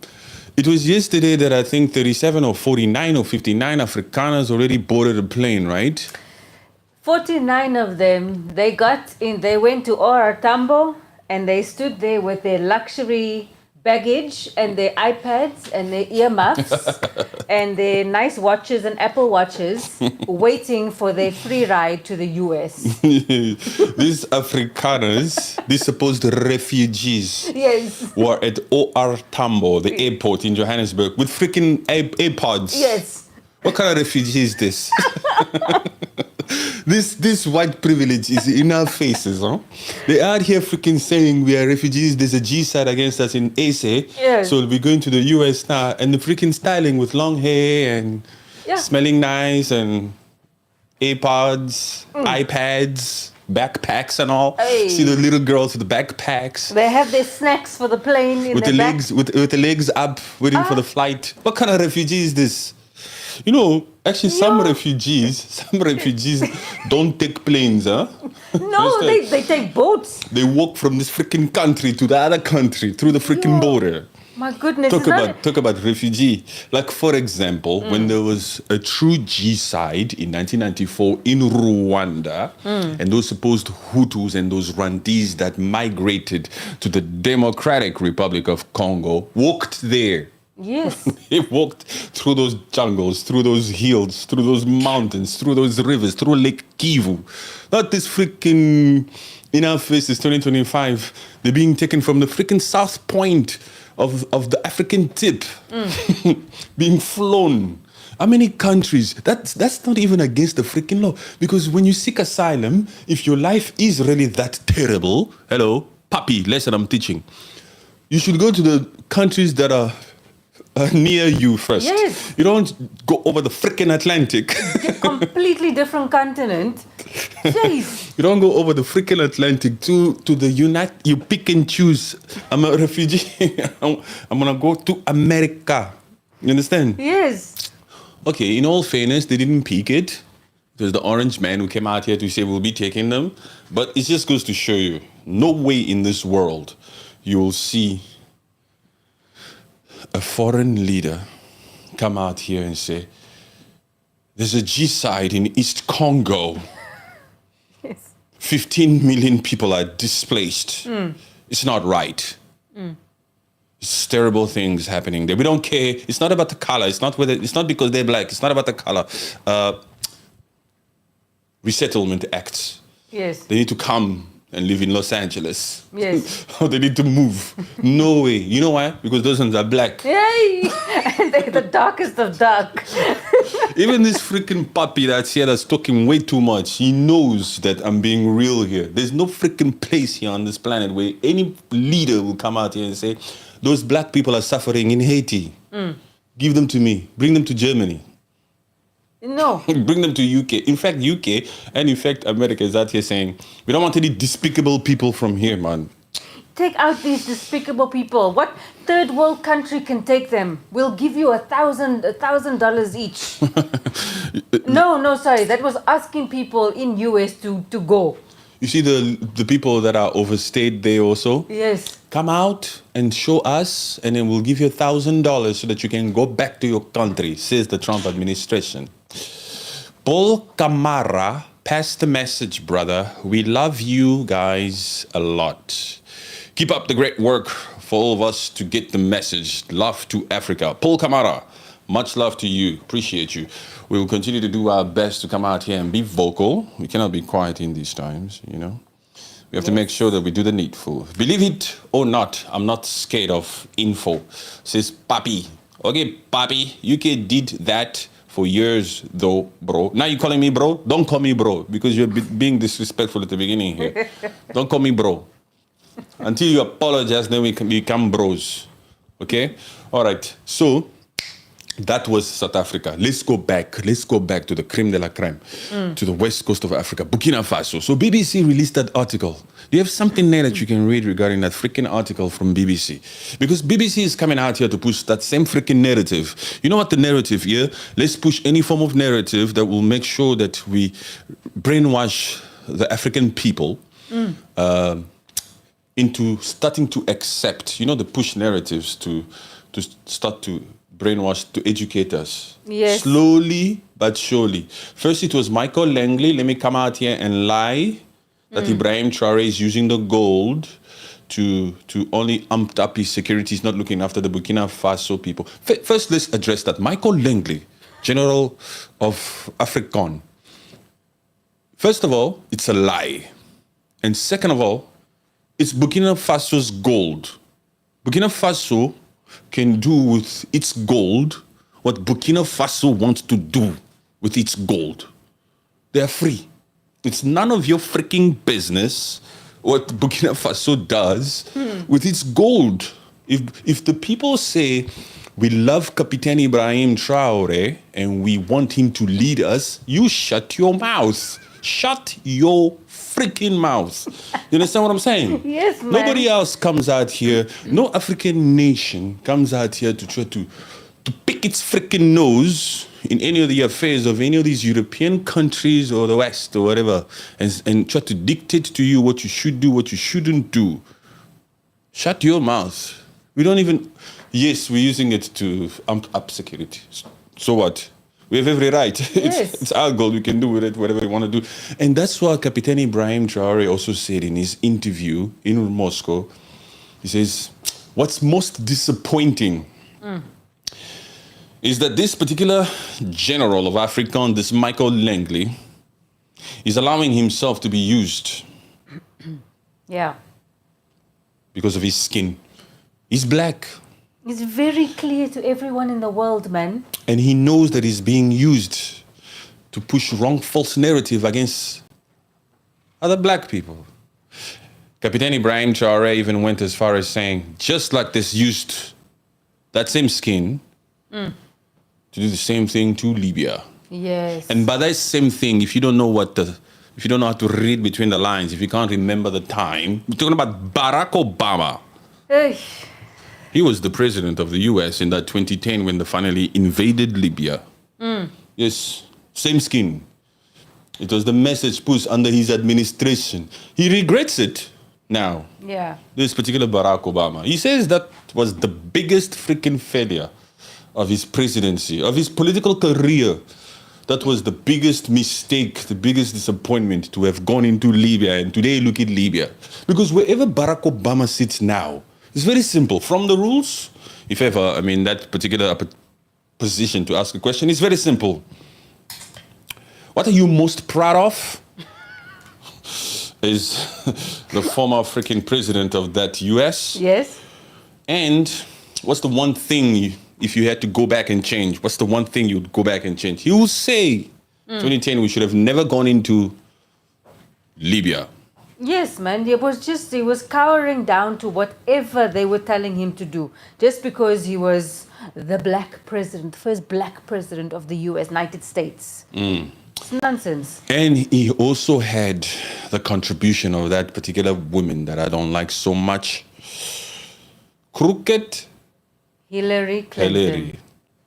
It was yesterday that I think 37 or 49 or 59 Afrikaners already boarded a plane, right? 49 of them, they went to OR Tambo, and they stood there with their luxury baggage and their iPads and their earmuffs and their nice watches and Apple watches, waiting for their free ride to the US. These Afrikaners, these supposed refugees, Yes. were at OR Tambo, the airport in Johannesburg, with freaking AirPods. Yes. What kind of refugee is this? This white privilege is in our faces, huh? They are here freaking saying we are refugees. There's a G-side against us in SA. Yes. So we're going to the US now. And the freaking styling with long hair and smelling nice and AirPods, iPads, backpacks and all. Hey. See the little girls with the backpacks. They have their snacks for the plane in With their the back. legs, with the legs up, waiting for the flight. What kind of refugee is this? You know, actually, some refugees don't take planes, huh? No, they take boats. They walk from this freaking country to the other country through the freaking border. My goodness. Talk about refugee. Like, for example, when there was a true G-side in 1994 in Rwanda, and those supposed Hutus and those Rwandese that migrated to the Democratic Republic of Congo walked there. Yes. They walked through those jungles, through those hills, through those mountains, through those rivers, through Lake Kivu. Not this freaking, in our faces, 2025, they're being taken from the freaking south point of the African tip, being flown. How many countries? That's not even against the freaking law. Because when you seek asylum, if your life is really that terrible, hello, puppy, lesson I'm teaching, you should go to the countries that are near you first. Yes. You don't go over the freaking Atlantic. Completely different continent. Jeez. You don't go over the freaking Atlantic to the you pick and choose. I'm a refugee. I'm gonna go to America. You understand? Yes. Okay, in all fairness, they didn't pick it. It was the orange man who came out here to say we'll be taking them. But it just goes to show you, no way in this world you will see a foreign leader come out here and say, there's a G-side in East Congo. Yes. 15 million people are displaced. It's not right. It's terrible things happening there. We don't care. It's not about the color. It's not because they're black. It's not about the color. Resettlement acts. Yes. They need to come and live in Los Angeles. Yes. Or they need to move. No way. You know why? Because those ones are black. Yay! And they're the darkest of dark. Even this freaking puppy that's here that's talking way too much, he knows that I'm being real here. There's no freaking place here on this planet where any leader will come out here and say, those black people are suffering in Haiti. Give them to me. Bring them to Germany. No. Bring them to UK. In fact, UK and in fact, America is out here saying, we don't want any despicable people from here, man. Take out these despicable people. What third world country can take them? We'll give you $1,000 each. No, sorry. That was asking people in US to go. You see the people that are overstayed there also? Yes. Come out and show us, and then we'll give you $1,000 so that you can go back to your country, says the Trump administration. Paul Kamara, pass the message, brother. We love you guys a lot. Keep up the great work for all of us to get the message. Love to Africa. Paul Kamara, Much love to you. Appreciate you. We will continue to do our best to come out here and be vocal. We cannot be quiet in these times, you know. We have to make sure that we do the needful. Believe it or not, I'm not scared of info. Says Papi. Okay, Papi, UK did that for years though, bro. Now you calling me bro? Don't call me bro because you're being disrespectful at the beginning here. Don't call me bro. Until you apologize, then we can become bros. Okay? All right. So that was South Africa. Let's go back. Let's go back to the creme de la creme, to the west coast of Africa, Burkina Faso. So BBC released that article. Do you have something there that you can read regarding that freaking article from BBC? Because BBC is coming out here to push that same freaking narrative. You know what the narrative here? Let's push any form of narrative that will make sure that we brainwash the African people into starting to accept, you know, the push narratives to start to brainwash, to educate us. Yes. Slowly but surely. First it was Michael Langley. Let me come out here and lie that Ibrahim Traore is using the gold to only amped up his security. He's not looking after the Burkina Faso people. First, let's address that. Michael Langley, General of Africon. First of all, it's a lie. And second of all, it's Burkina Faso's gold. Burkina Faso can do with its gold what Burkina Faso wants to do with its gold. They are free. It's none of your freaking business what Burkina Faso does with its gold. If the people say, we love Captain Ibrahim Traore and we want him to lead us, you shut your mouth. Shut your freaking mouth. You understand what I'm saying? Yes, man. Nobody else comes out here. No African nation comes out here to try to pick its freaking nose in any of the affairs of any of these European countries or the West or whatever and try to dictate to you what you should do, what you shouldn't do. Shut your mouth. We don't even... Yes, we're using it to amp up security. So what? We have every right. Yes. It's our goal. We can do with it whatever we want to do. And that's what Captain Ibrahim Traore also said in his interview in Moscow. He says, what's most disappointing is that this particular general of African, this Michael Langley, is allowing himself to be used. Yeah. Because of his skin. He's black. It's very clear to everyone in the world, man. And he knows that he's being used to push wrong, false narrative against other black people. Captain Ibrahim Traore even went as far as saying, just like this used that same skin to do the same thing to Libya. Yes. And by that same thing, if you don't know if you don't know how to read between the lines, if you can't remember the time, we're talking about Barack Obama. Ugh. He was the president of the US in that 2010 when they finally invaded Libya. Yes, same skin. It was the message pushed under his administration. He regrets it now. Yeah. This particular Barack Obama. He says that was the biggest freaking failure of his presidency, of his political career. That was the biggest mistake, the biggest disappointment to have gone into Libya. And today look at Libya. Because wherever Barack Obama sits now, it's very simple. From the rules, if ever, I mean, that particular position to ask a question, it's very simple. What are you most proud of? Is the former freaking president of that US. Yes. And what's the one thing, if you had to go back and change, what's the one thing you'd go back and change? He will say, 2010, we should have never gone into Libya. Yes, man. He was cowering down to whatever they were telling him to do, just because he was the black president, the first black president of the United States. It's nonsense. And he also had the contribution of that particular woman that I don't like so much. Crooked Hillary Clinton. Hillary.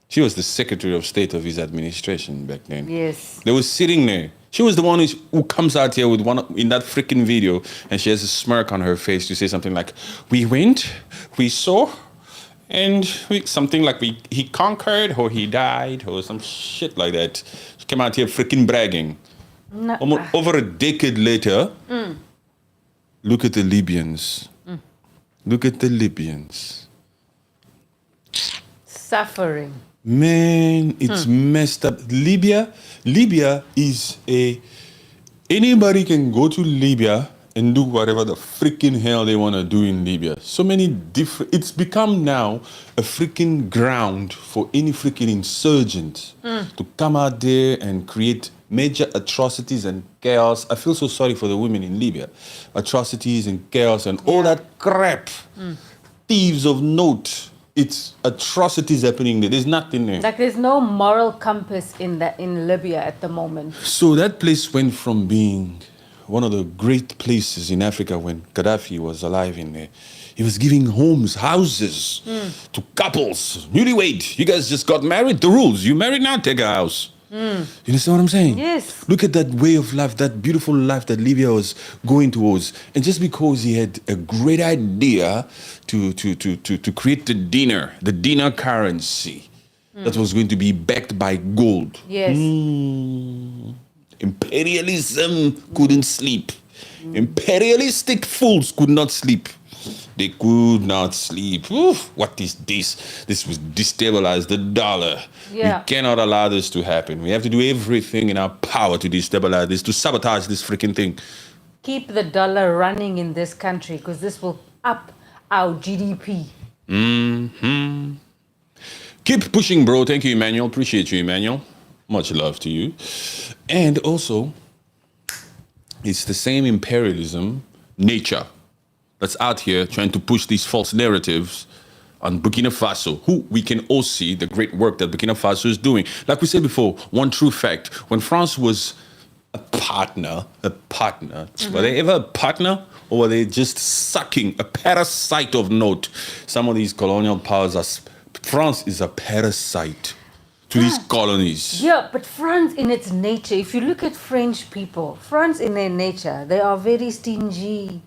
She was the Secretary of State of his administration back then. Yes. They were sitting there. She was the one who comes out here with one in that freaking video, and she has a smirk on her face to say something like, "We went, we saw, and something like he conquered or he died or some shit like that." She came out here freaking bragging. No. Over a decade later, look at the Libyans. Look at the Libyans. Suffering. Man, it's messed up. Libya is anybody can go to Libya and do whatever the freaking hell they want to do in Libya. So many different, it's become now a freaking ground for any freaking insurgent to come out there and create major atrocities and chaos. I feel so sorry for the women in Libya. Atrocities and chaos and all that crap. Thieves of note. It's atrocities happening there. There's nothing there. Like there's no moral compass in Libya at the moment. So that place went from being one of the great places in Africa when Gaddafi was alive in there. He was giving houses to couples. Newlywed, you guys just got married. The rules. You married now, take a house. You understand what I'm saying? Yes. Look at that way of life, that beautiful life that Libya was going towards. And just because he had a great idea to create the dinar currency that was going to be backed by gold. Yes. Imperialism couldn't sleep. Imperialistic fools could not sleep. They could not sleep. Oof, what is this? This will destabilize the dollar. Yeah. We cannot allow this to happen. We have to do everything in our power to destabilize this, to sabotage this freaking thing. Keep the dollar running in this country because this will up our GDP. Keep pushing, bro. Thank you, Emmanuel. Appreciate you, Emmanuel. Much love to you. And also, it's the same imperialism nature that's out here trying to push these false narratives on Burkina Faso, who we can all see the great work that Burkina Faso is doing. Like we said before, one true fact, when France was a partner, were they ever a partner or were they just sucking, a parasite of note? Some of these colonial powers France is a parasite to these colonies. Yeah, but France in its nature, if you look at French people, France in their nature, they are very stingy.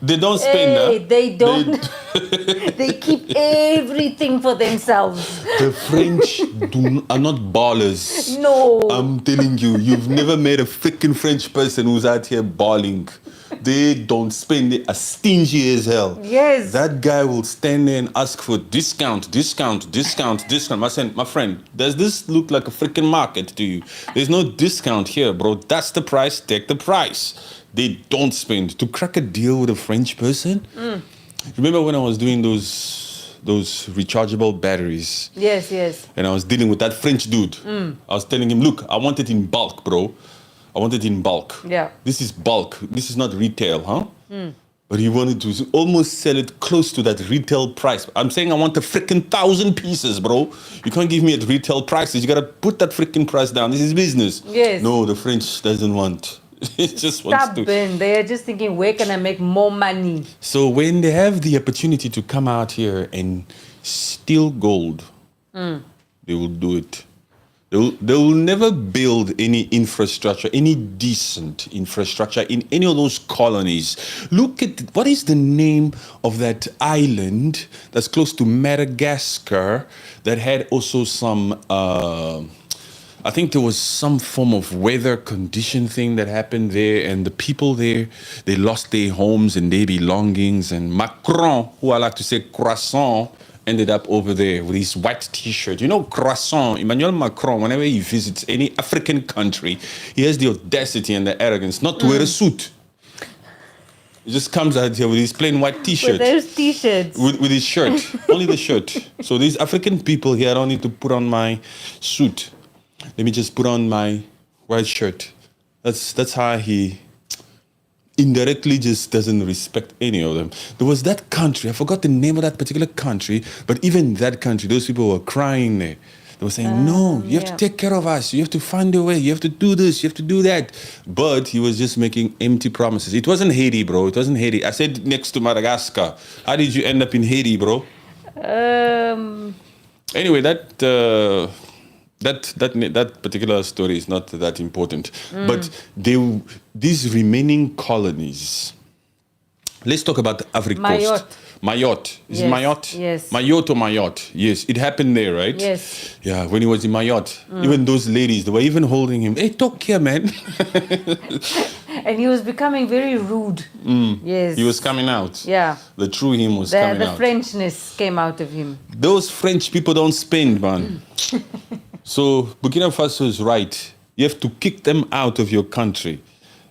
They don't spend. Hey, they don't. They keep everything for themselves. The French are not ballers. No. I'm telling you, you've never met a freaking French person who's out here balling. They don't spend. They are stingy as hell. Yes. That guy will stand there and ask for discount. My friend, does this look like a freaking market to you? There's no discount here, bro. That's the price. Take the price. They don't spend. To crack a deal with a French person? Remember when I was doing those rechargeable batteries? Yes. And I was dealing with that French dude. I was telling him, look, I want it in bulk, bro. I want it in bulk. Yeah. This is bulk. This is not retail, huh? But he wanted to almost sell it close to that retail price. I'm saying I want a freaking 1,000 pieces, bro. You can't give me at retail prices. You got to put that freaking price down. This is business. Yes. No, the French doesn't want. It just wants to. Stubborn. They are just thinking, where can I make more money? So when they have the opportunity to come out here and steal gold, they will do it. They will never build any infrastructure, any decent infrastructure in any of those colonies. Look at, what is the name of that island that's close to Madagascar that had also some, I think there was some form of weather condition thing that happened there, and the people there, they lost their homes and their belongings, and Macron, who I like to say croissant, ended up over there with his white t-shirt. You know, croissant, Emmanuel Macron, whenever he visits any African country, he has the audacity and the arrogance not to wear a suit. He just comes out here with his plain white t-shirt. With those t-shirts. With his shirt, only the shirt. So these African people here, I don't need to put on my suit. Let me just put on my white shirt. That's how he indirectly just doesn't respect any of them. There was that country, I forgot the name of that particular country, but even that country, those people were crying there. They were saying, no, you have to take care of us. You have to find a way. You have to do this. You have to do that. But he was just making empty promises. It wasn't Haiti, bro. It wasn't Haiti. I said next to Madagascar. How did you end up in Haiti, bro? Anyway, that particular story is not that important. But these remaining colonies. Let's talk about the Africa Coast. Mayotte. Is it Mayotte? Yes. Mayotte or Mayotte? Yes. It happened there, right? Yes. Yeah, when he was in Mayotte. Even those ladies, they were even holding him. Hey, talk here, man. And he was becoming very rude. Yes. He was coming out. Yeah. The true him was coming The out. Frenchness came out of him. Those French people don't spend, man. So Burkina Faso is right. You have to kick them out of your country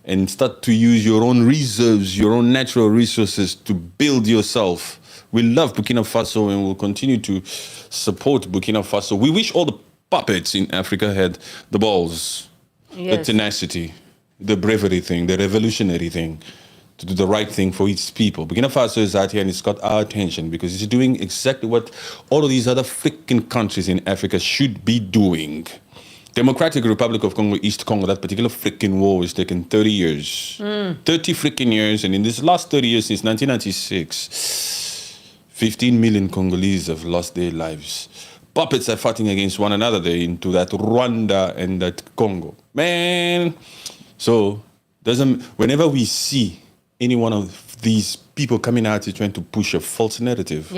and start to use your own reserves, your own natural resources to build yourself. We love Burkina Faso and will continue to support Burkina Faso. We wish all the puppets in Africa had the balls, the tenacity, the bravery thing, the revolutionary thing, to do the right thing for its people. Burkina Faso is out here and it's got our attention because it's doing exactly what all of these other freaking countries in Africa should be doing. Democratic Republic of Congo, East Congo, that particular freaking war has taken 30 years. 30 freaking years. And in this last 30 years, since 1996, 15 million Congolese have lost their lives. Puppets are fighting against one another there into that Rwanda and that Congo. Man. So, whenever we see any one of these people coming out here trying to push a false narrative,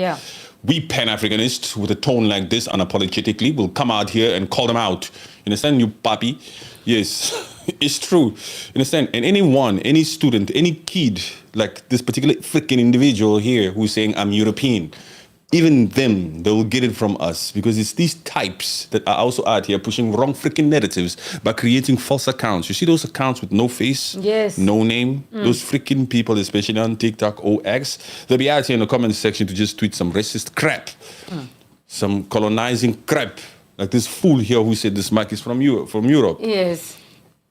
we Pan-Africanists with a tone like this unapologetically will come out here and call them out. You understand, you puppy? Yes, it's true. You understand? And anyone, any student, any kid, like this particular freaking individual here who's saying, I'm European, even them, they will get it from us because it's these types that are also out here pushing wrong freaking narratives by creating false accounts. You see those accounts with no face, no name? Those freaking people, especially on TikTok or X, they'll be out here in the comment section to just tweet some racist crap, some colonizing crap. Like this fool here who said this mic is from Europe. Yes.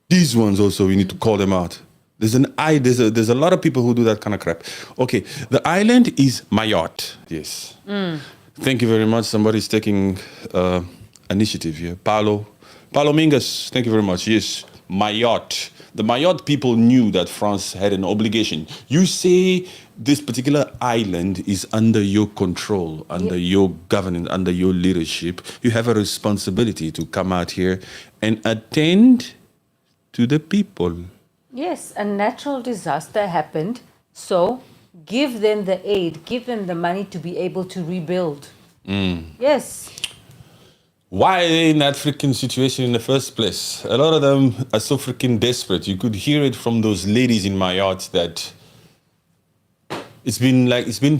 These ones also, we need to call them out. There's a lot of people who do that kind of crap. Okay, the island is Mayotte. Yes. Thank you very much. Somebody's taking initiative here. Paulo Mingus, thank you very much. Yes, Mayotte. The Mayotte people knew that France had an obligation. You say this particular island is under your control, under your governance, under your leadership. You have a responsibility to come out here and attend to the people. Yes, a natural disaster happened, so give them the aid, give them the money to be able to rebuild. Yes. Why are they in that freaking situation in the first place? A lot of them are so freaking desperate. You could hear it from those ladies in Mayotte that it's been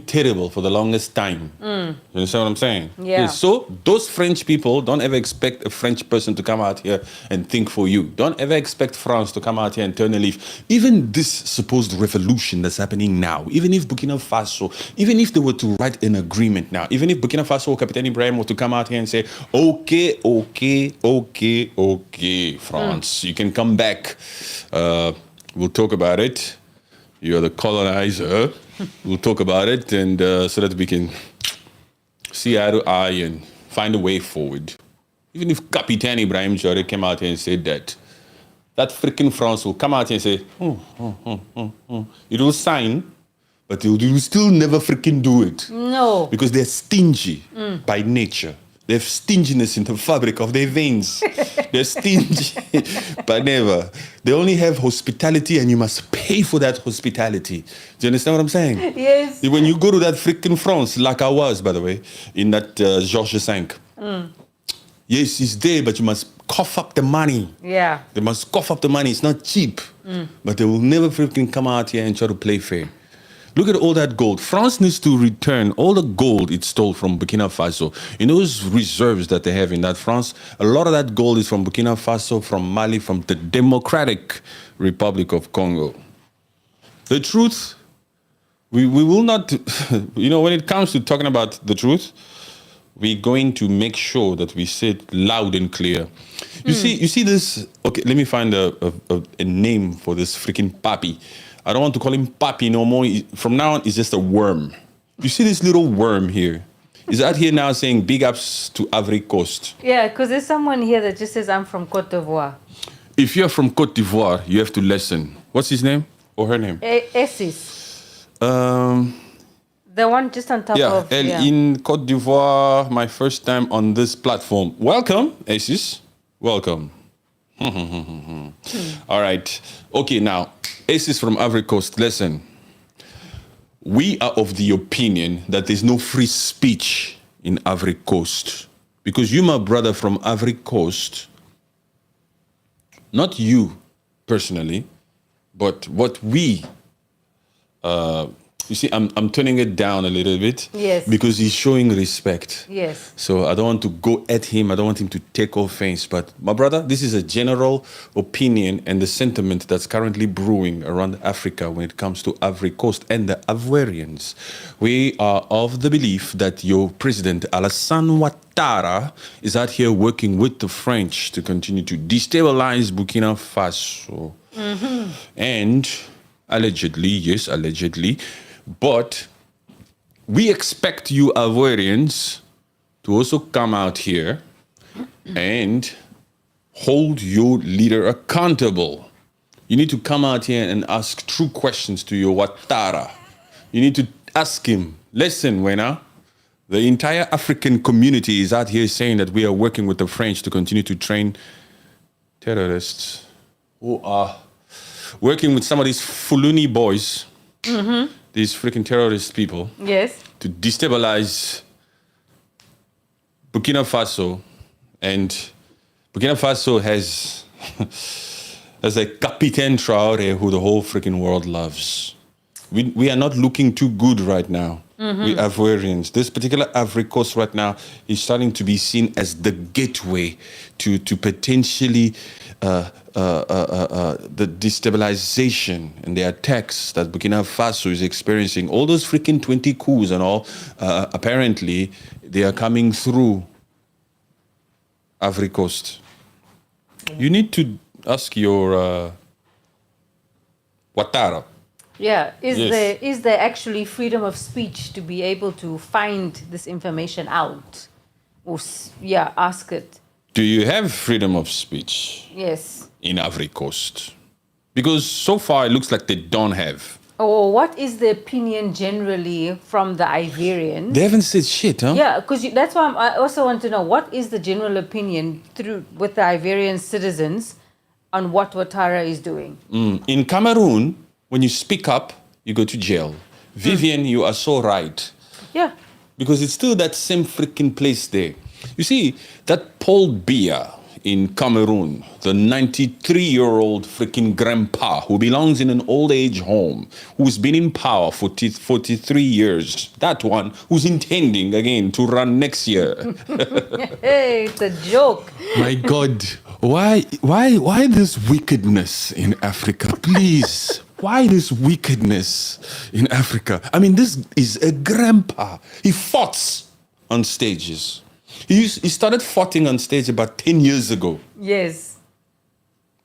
terrible for the longest time. You understand what I'm saying? Yeah. So those French people, don't ever expect a French person to come out here and think for you. Don't ever expect France to come out here and turn a leaf. Even this supposed revolution that's happening now, even if Burkina Faso, even if they were to write an agreement now, even if Burkina Faso or Captain Ibrahim were to come out here and say, okay, France, you can come back. We'll talk about it. You're the colonizer. We'll talk about it and so that we can see eye to eye and find a way forward. Even if Captain Ibrahim Traore came out here and said that freaking France will come out here and say, it will sign, but it will still never freaking do it. No. Because they're stingy by nature. They have stinginess in the fabric of their veins. They're stingy, but never. They only have hospitality and you must pay for that hospitality. Do you understand what I'm saying? Yes. When you go to that freaking France, like I was, by the way, in that Georges V. Yes, it's there, but you must cough up the money. Yeah. They must cough up the money. It's not cheap. But they will never freaking come out here and try to play fair. Look at all that gold. France needs to return all the gold it stole from Burkina Faso. In those reserves that they have in that France, a lot of that gold is from Burkina Faso, from Mali, from the Democratic Republic of Congo. The truth, we will not, when it comes to talking about the truth, we're going to make sure that we say it loud and clear. You see this, okay, let me find a name for this freaking papi. I don't want to call him papi no more. From now on, it's just a worm. You see this little worm here? He's out here now saying big ups to Ivory Coast. Yeah, because there's someone here that just says, I'm from Cote d'Ivoire. If you're from Cote d'Ivoire, you have to listen. What's his name? Or her name? Essis. The one just on top of... In Cote d'Ivoire, my first time on this platform. Welcome, Essis. Welcome. All right. Okay, now, Essis from Ivory Coast, listen. We are of the opinion that there's no free speech in Ivory Coast. Because you, my brother from Ivory Coast, not you personally, But what we, you see, I'm turning it down a little bit. Yes. Because he's showing respect. Yes. So I don't want to go at him. I don't want him to take offense. But my brother, this is a general opinion and the sentiment that's currently brewing around Africa when it comes to Ivory Coast and the Ivorians. We are of the belief that your president, Alassane Ouattara, is out here working with the French to continue to destabilize Burkina Faso. And allegedly, yes, allegedly, but we expect you Ivorians to also come out here and hold your leader accountable. You need to come out here and ask true questions to your Ouattara. You need to ask him, listen, Wena, the entire African community is out here saying that we are working with the French to continue to train terrorists who are working with some of these Fulani boys, these freaking terrorist people, Yes. to destabilize Burkina Faso. And Burkina Faso has a Capitaine Traore who the whole freaking world loves. We are not looking too good right now. We Ivorians. This particular Ivory Coast right now is starting to be seen as the gateway to potentially the destabilization and the attacks that Burkina Faso is experiencing. All those freaking 20 coups and all, apparently, they are coming through Ivory Coast. You need to ask your Ouattara. Yeah. Yes. Is there actually freedom of speech to be able to find this information out? Or ask it. Do you have freedom of speech Yes. in Ivory Coast? Because so far it looks like they don't have. Or what is the opinion generally from the Ivorians? They haven't said shit, huh? Yeah, because that's why I also want to know what is the general opinion with the Ivorian citizens on what Ouattara is doing. In Cameroon, when you speak up, you go to jail. Vivian, you are so right. Yeah. Because it's still that same freaking place there. You see, that Paul Biya in Cameroon, the 93-year-old freaking grandpa who belongs in an old age home, who's been in power for 43 years, that one who's intending again to run next year. Hey, it's a joke. My God, why this wickedness in Africa? Please, why this wickedness in Africa? I mean, this is a grandpa. He fought on stages. He started fighting on stage about 10 years ago. Yes.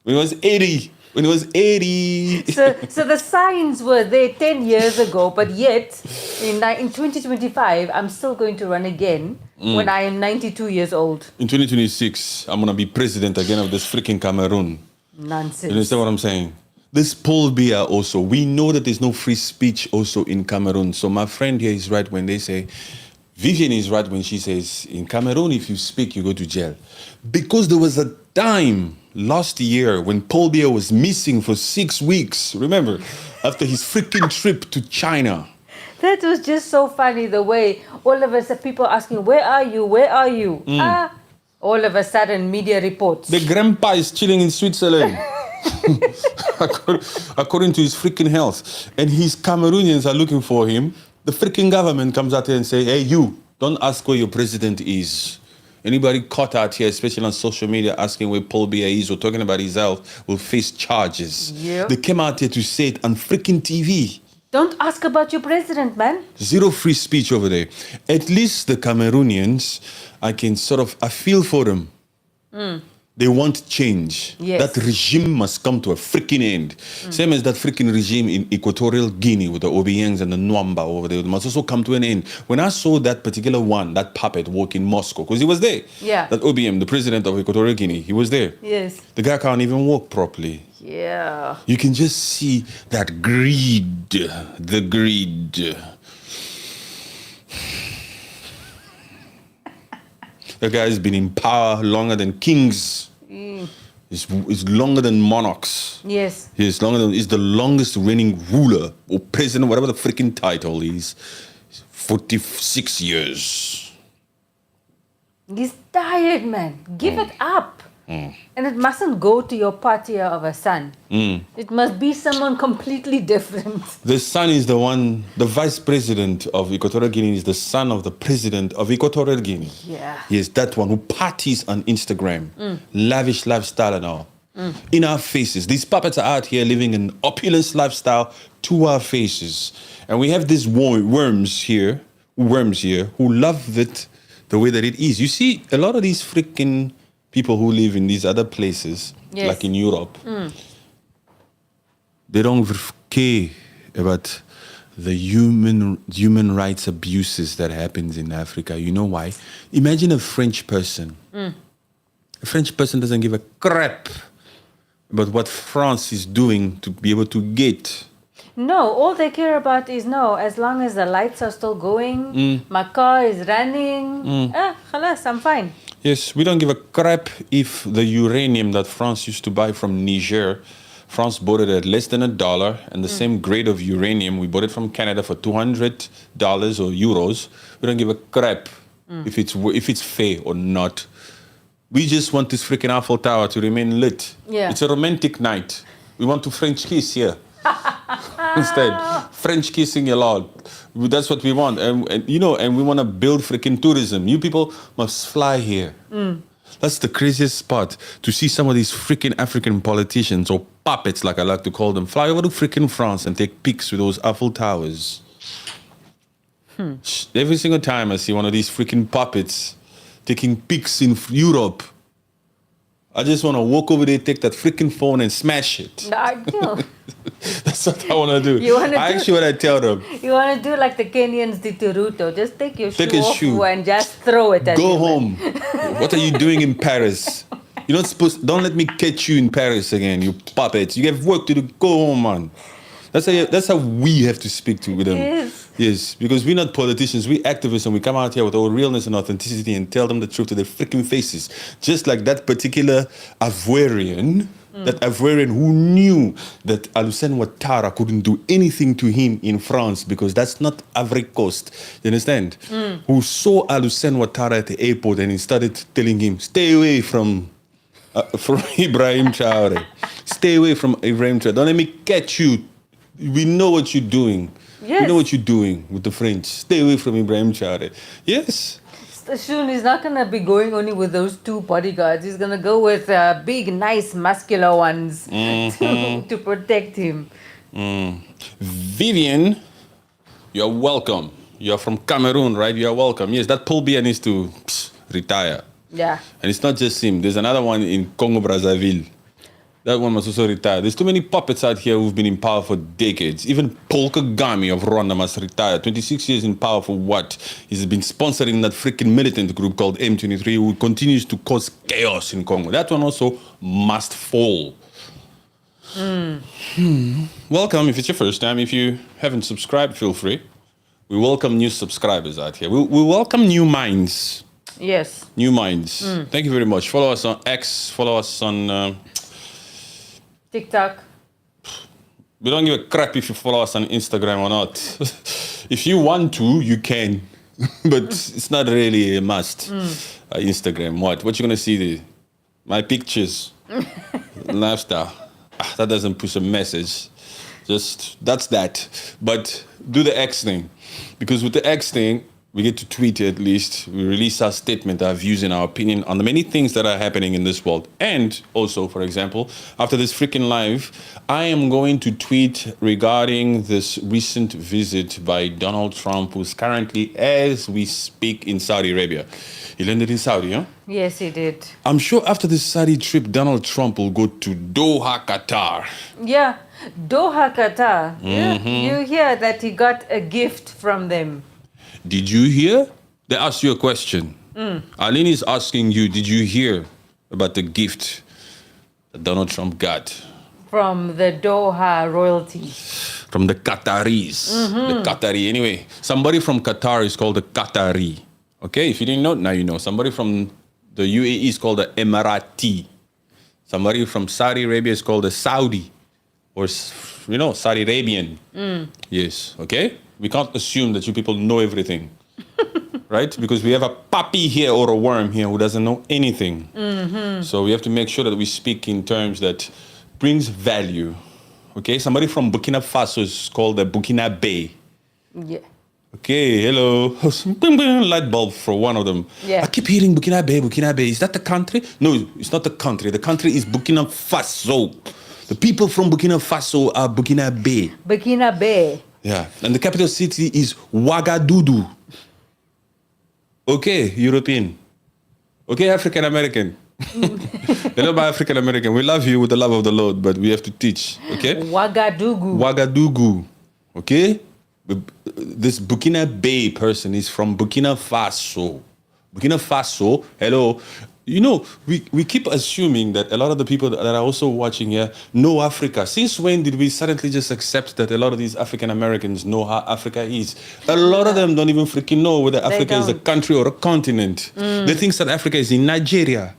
When he was 80. When he was 80. So the signs were there 10 years ago, but yet in 2025, I'm still going to run again when I am 92 years old. In 2026, I'm going to be president again of this freaking Cameroon. Nonsense. You understand what I'm saying? This Paul Biya also, we know that there's no free speech also in Cameroon. So my friend here is right when they say, Vivian is right when she says, in Cameroon, if you speak, you go to jail. Because there was a time last year when Paul Biya was missing for 6 weeks, remember, after his freaking trip to China. That was just so funny, the way all of us, people asking, where are you? Where are you? All of a sudden, media reports. The grandpa is chilling in Switzerland. According to his freaking health. And his Cameroonians are looking for him. The freaking government comes out here and say, hey, you, don't ask where your president is. Anybody caught out here, especially on social media, asking where Paul Biya is or talking about his health will face charges. Yep. They came out here to say it on freaking TV. Don't ask about your president, man. Zero free speech over there. At least the Cameroonians, I feel for them. They want change. Yes. That regime must come to a freaking end. Same as that freaking regime in Equatorial Guinea with the Obiangs and the Nwamba over there. It must also come to an end. When I saw that particular one, that puppet walk in Moscow, because he was there. Yeah. That OBM, the president of Equatorial Guinea, he was there. Yes. The guy can't even walk properly. Yeah. You can just see that greed. The greed. The guy's been in power longer than kings. He's longer than monarchs. Yes. He's the longest reigning ruler or president, whatever the freaking title is. 46 years. He's tired, man. Give it up. And it mustn't go to your party of a son. It must be someone completely different. The son is the one, the vice president of Equatorial Guinea is the son of the president of Equatorial Guinea. Yeah. Yes, that one who parties on Instagram, lavish lifestyle and all. In our faces. These puppets are out here living an opulence lifestyle to our faces. And we have these worms here who love it the way that it is. You see, a lot of these freaking people who live in these other places, Yes. like in Europe, they don't care about the human rights abuses that happens in Africa. You know why? Imagine a French person. A French person doesn't give a crap about what France is doing to be able to get. No, all they care about is as long as the lights are still going, my car is running, khalas, I'm fine. Yes, we don't give a crap if the uranium that France used to buy from Niger, France bought it at less than $1, and the same grade of uranium, we bought it from Canada for $200 or euros. We don't give a crap if it's fair or not. We just want this freaking Eiffel Tower to remain lit. Yeah. It's a romantic night. We want to French kiss here. Instead, French kissing a lot. That's what we want, and we want to build freaking tourism. You people must fly here. That's the craziest part, to see some of these freaking African politicians, or puppets like I like to call them, fly over to freaking France and take pics with those Eiffel Towers. Every single time I see one of these freaking puppets taking pics in Europe, I just want to walk over there, take that freaking phone and smash it. I do. That's what I want to do. Actually, what I tell them. You want to do like the Kenyans did to Ruto. Just take your Take shoe a off shoe. and just throw it at Go him. home. What are you doing in Paris? You're not supposed. Don't let me catch you in Paris again, you puppets. You have work to do. Go home, man. That's how we have to speak to them. Yes. Yes, because we're not politicians, we're activists, and we come out here with our realness and authenticity and tell them the truth to their freaking faces. Just like that particular Ivorian, who knew that Alusene Ouattara couldn't do anything to him in France because that's not Ivory Coast. You understand? Who saw Alusene Ouattara at the airport and he started telling him, stay away from Ibrahim Traore. Stay away from Ibrahim Traore. Don't let me catch you. We know what you're doing. Yes. We know what you're doing with the French. Stay away from Ibrahim Traore. Yes. Soon he's not going to be going only with those 2 bodyguards. He's going to go with big, nice, muscular ones to protect him. Vivian, you're welcome. You're from Cameroon, right? You're welcome. Yes, that Paul Biya needs to retire. Yeah. And it's not just him. There's another one in Congo Brazzaville. That one must also retire. There's too many puppets out here who've been in power for decades. Even Paul Kagame of Rwanda must retire. 26 years in power for what? He's been sponsoring that freaking militant group called M23 who continues to cause chaos in Congo. That one also must fall. Welcome if it's your first time. If you haven't subscribed, feel free. We welcome new subscribers out here. We welcome new minds. Yes. New minds. Thank you very much. Follow us on X. Follow us on... TikTok. We don't give a crap if you follow us on Instagram or not. If you want to, you can. But it's not really a must. Instagram, what? What you going to see there? My pictures. Lifestyle. That doesn't push a message. Just, that's that. But do the X thing. Because with the X thing, we get to tweet at least. We release our statement, our views and our opinion on the many things that are happening in this world. And also, for example, after this freaking live, I am going to tweet regarding this recent visit by Donald Trump, who's currently, as we speak, in Saudi Arabia. He landed in Saudi, huh? Yes, he did. I'm sure after this Saudi trip, Donald Trump will go to Doha, Qatar. Yeah. Doha, Qatar. Yeah. You hear that he got a gift from them. Did you hear? They asked you a question. Aline is asking you, did you hear about the gift that Donald Trump got? From the Doha royalty. From the Qataris. The Qatari. Anyway, somebody from Qatar is called a Qatari. Okay, if you didn't know, now you know. Somebody from the UAE is called the Emirati. Somebody from Saudi Arabia is called a Saudi. Or, Saudi Arabian. Yes, okay? We can't assume that you people know everything. right? Because we have a puppy here or a worm here who doesn't know anything. So we have to make sure that we speak in terms that brings value. Okay, somebody from Burkina Faso is called the Burkina Bay. Yeah. Okay, hello. Light bulb for one of them. Yeah. I keep hearing Burkina Bay, Burkina Bay. Is that the country? No, it's not the country. The country is Burkina Faso. The people from Burkina Faso are Burkina Bay. Burkina Bay. Yeah, and the capital city is Ouagadougou. Okay, European. Okay, African American. Hello, my African American. We love you with the love of the Lord, but we have to teach. Okay? Ouagadougou. Ouagadougou. Okay? This Burkina Bay person is from Burkina Faso. Burkina Faso, hello. You know, we keep assuming that a lot of the people that are also watching here know Africa. Since when did we suddenly just accept that a lot of these African Americans know how Africa is? A lot of them don't even freaking know whether Africa is a country or a continent. They think South Africa is in Nigeria.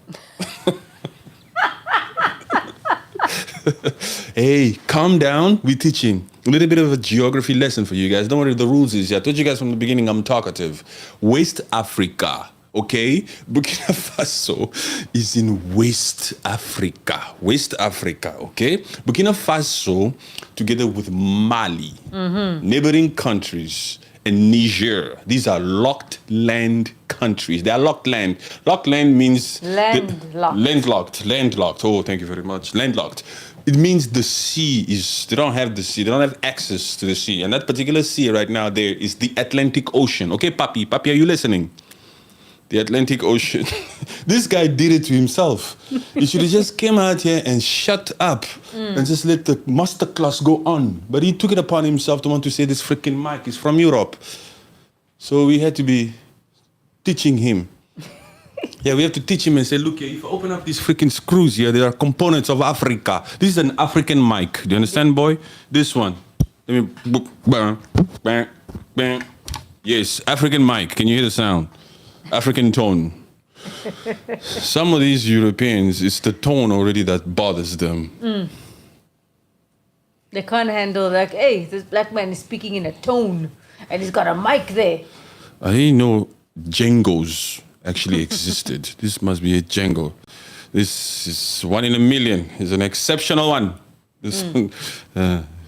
Hey, calm down. We're teaching. A little bit of a geography lesson for you guys. Don't worry, the rules is, I told you guys from the beginning I'm talkative. West Africa. Okay, Burkina Faso is in West Africa. West Africa, okay? Burkina Faso, together with Mali, neighboring countries, and Niger. These are locked land countries. They are locked land. Locked land means... Landlocked. Landlocked. Oh, thank you very much. Landlocked. It means the sea is... They don't have the sea. They don't have access to the sea. And that particular sea right now there is the Atlantic Ocean. Okay, Papi? Papi, are you listening? The Atlantic Ocean. This guy did it to himself. He should have just came out here and shut up and just let the masterclass go on. But he took it upon himself to want to say this freaking mic is from Europe. So we had to be teaching him. Yeah, we have to teach him and say, look here, if I open up these freaking screws here, there are components of Africa. This is an African mic. Do you understand, boy? This one. Let me... Bang, bang, bang. Yes, African mic. Can you hear the sound? African tone. Some of these Europeans, it's the tone already that bothers them. They can't handle like, hey, this black man is speaking in a tone and he's got a mic there. I didn't know Django's actually existed. This must be a Django. This is one in a million. It's an exceptional one. This one,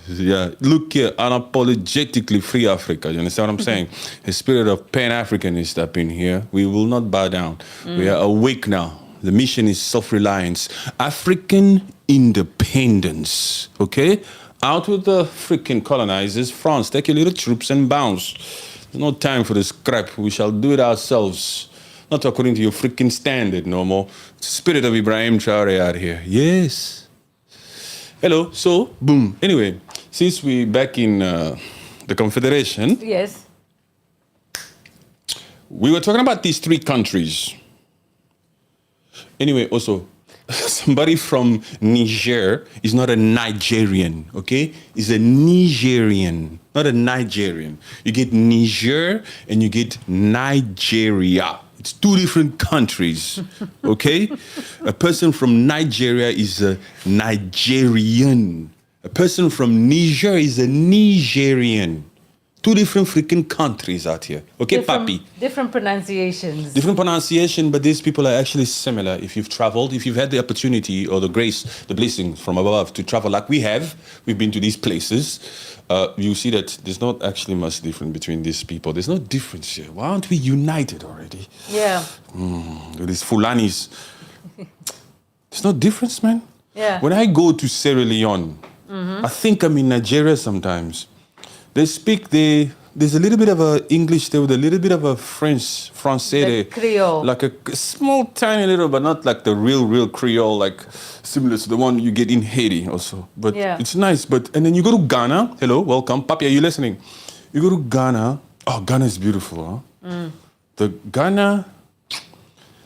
yeah, look here, unapologetically free Africa. You understand what I'm saying? A spirit of Pan-Africanist up in here. We will not bow down. We are awake now. The mission is self-reliance. African independence. Okay? Out with the freaking colonizers. France, take your little troops and bounce. There's no time for this crap. We shall do it ourselves. Not according to your freaking standard no more. It's the spirit of Ibrahim Traore out here. Yes. Hello. So, boom. Anyway, since we're back in the Confederation. Yes. We were talking about these three countries. Anyway, also, somebody from Niger is not a Nigerian, okay? Is a Nigerian, not a Nigerian. You get Niger and you get Nigeria. It's two different countries, okay? A person from Nigeria is a Nigerian. A person from Niger is a Nigerian. Two different freaking countries out here. Okay, Papi? Different pronunciations. Different pronunciation, but these people are actually similar. If you've traveled, if you've had the opportunity or the grace, the blessing from above to travel like we have, we've been to these places, you see that there's not actually much difference between these people. There's no difference here. Why aren't we united already? Yeah. These Fulanis. There's no difference, man. Yeah. When I go to Sierra Leone, I think I'm in Nigeria sometimes. They speak, there's a little bit of a English there with a little bit of a Francais. Creole. Like a small, tiny little, but not like the real Creole, like similar to the one you get in Haiti also. But yeah. It's nice. And then you go to Ghana. Hello, welcome. Papi, are you listening? You go to Ghana. Oh, Ghana is beautiful, huh? The Ghana,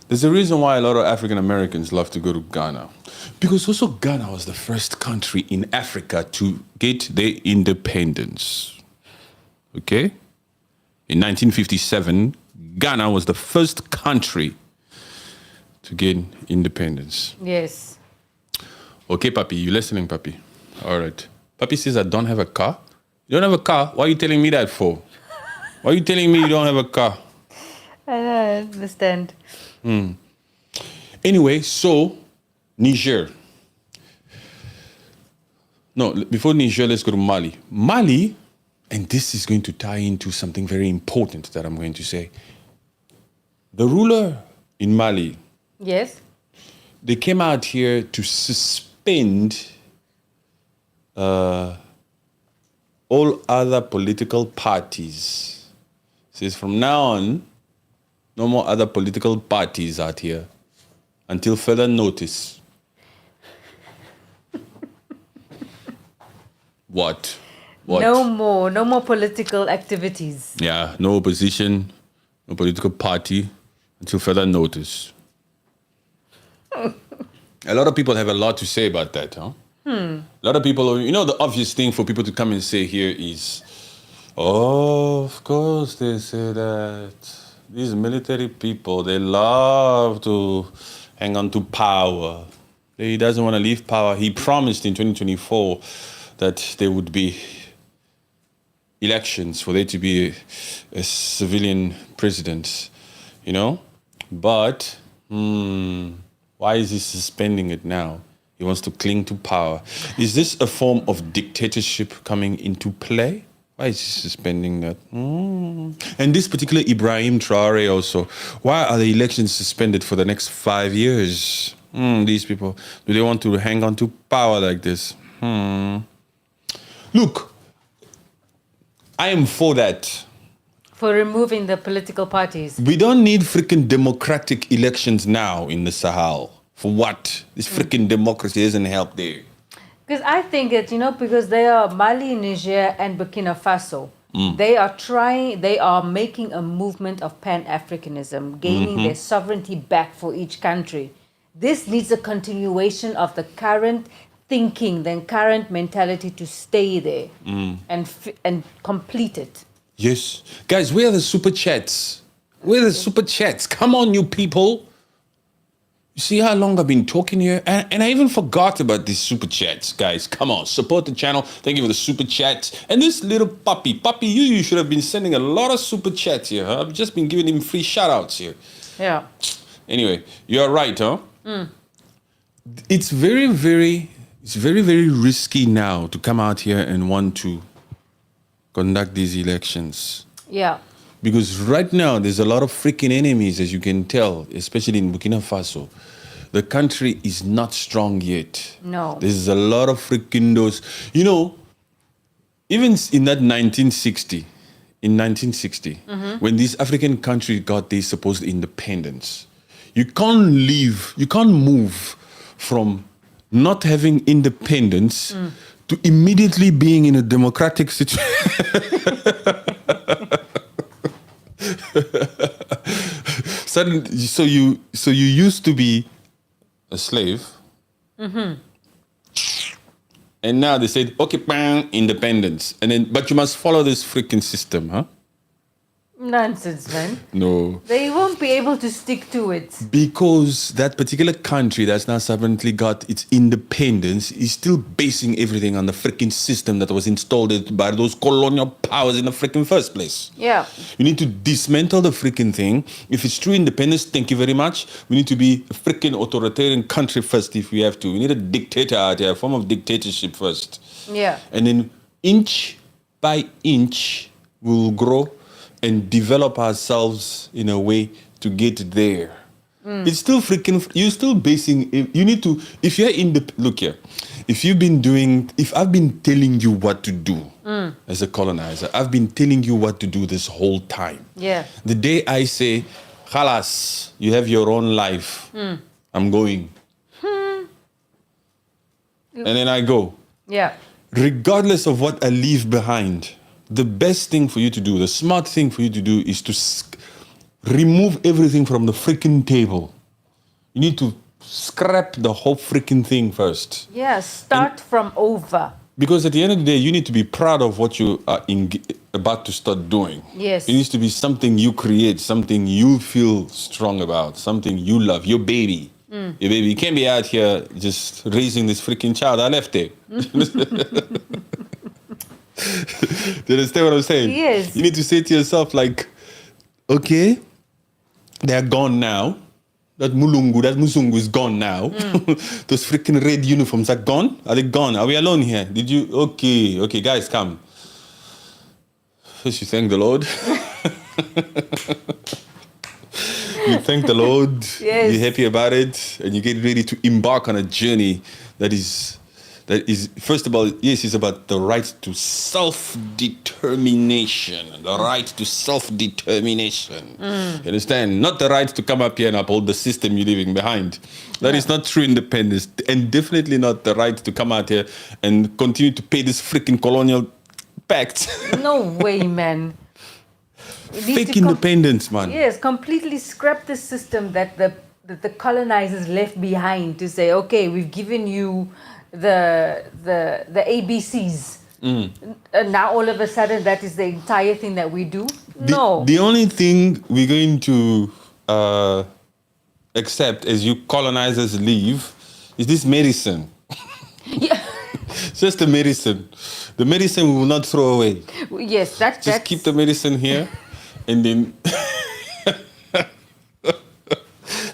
there's a reason why a lot of African Americans love to go to Ghana. Because also Ghana was the first country in Africa to get their independence. Okay? In 1957, Ghana was the first country to get independence. Yes. Okay, Papi, you listening, Papi? All right. Papi says I don't have a car. You don't have a car? Why are you telling me that for? Why are you telling me you don't have a car? I understand. Anyway, so Niger. No, before Niger, let's go to Mali. Mali, and this is going to tie into something very important that I'm going to say. The ruler in Mali, Yes. they came out here to suspend all other political parties. Says from now on, no more other political parties out here until further notice. What? No more political activities. Yeah, no opposition, no political party until further notice. A lot of people have a lot to say about that, huh? A lot of people, the obvious thing for people to come and say here is, oh, of course they say that. These military people, they love to hang on to power. He doesn't want to leave power. He promised in 2024 that there would be elections for there to be a civilian president, But why is he suspending it now? He wants to cling to power. Is this a form of dictatorship coming into play? Why is he suspending that? And this particular Ibrahim Traore also, why are the elections suspended for the next 5 years? These people, do they want to hang on to power like this? Look, I am for that. For removing the political parties. We don't need freaking democratic elections now in the Sahel. For what? This freaking democracy doesn't help there. Because I think that, because they are Mali, Niger, and Burkina Faso. They are making a movement of Pan-Africanism, gaining their sovereignty back for each country. This needs a continuation of the current thinking, the current mentality to stay there and complete it. Yes. Guys, where are the super chats? Where are the super chats? Come on, you people. You see how long I've been talking here? And I even forgot about these super chats, guys. Come on, support the channel. Thank you for the super chats. And this little puppy, you should have been sending a lot of super chats here, huh? I've just been giving him free shout-outs here. Yeah. Anyway, you're right, huh? It's very, very risky now to come out here and want to conduct these elections. Yeah. Because right now, there's a lot of freaking enemies, as you can tell, especially in Burkina Faso. The country is not strong yet. No. There's a lot of freaking those. Even in that 1960, when these African countries got their supposed independence, you can't move from not having independence to immediately being in a democratic situation. Suddenly, so you used to be a slave, and now they said, okay, bang, independence, but you must follow this freaking system, huh? Nonsense, man. No. They won't be able to stick to it. Because that particular country that's now sovereignly got its independence is still basing everything on the freaking system that was installed by those colonial powers in the freaking first place. Yeah. You need to dismantle the freaking thing. If it's true independence, thank you very much. We need to be a freaking authoritarian country first if we have to. We need a dictator out here, a form of dictatorship first. Yeah. And then inch by inch, we'll grow and develop ourselves in a way to get there. It's still freaking, you're still basing, you need to, if you're in the, look here, if I've been telling you what to do as a colonizer, I've been telling you what to do this whole time. Yeah. The day I say, Khalas, you have your own life, I'm going. And then I go. Yeah. Regardless of what I leave behind, the best thing for you to do, the smart thing for you to do is to remove everything from the freaking table. You need to scrap the whole freaking thing first. Yeah, start from over. Because at the end of the day, you need to be proud of what you are about to start doing. Yes. It needs to be something you create, something you feel strong about, something you love, your baby. Your baby. You can't be out here just raising this freaking child. I left it. Do you understand what I'm saying? Yes. You need to say to yourself, like, okay, They're gone now. That Musungu is gone now. Those freaking red uniforms are gone. Are they gone? Are we alone here? Did you? Okay, guys, come. First, you thank the Lord. You thank the Lord. Yes. You're happy about it, and you get ready to embark on a journey that is, first of all, yes, it's about the right to self-determination. The right to self-determination. You understand? Not the right to come up here and uphold the system you're leaving behind. That is not true independence, and definitely not the right to come out here and continue to pay this freaking colonial pact. No way, man. We need Fake to independence, man. Yes, completely scrap the system that the colonizers left behind to say, okay, we've given you the ABCs. And now all of a sudden that is the entire thing that we do? No. The only thing we're going to accept as you colonizers leave is this medicine. Yeah. Just the medicine. The medicine we will not throw away. Yes, that's Just keep the medicine here, and then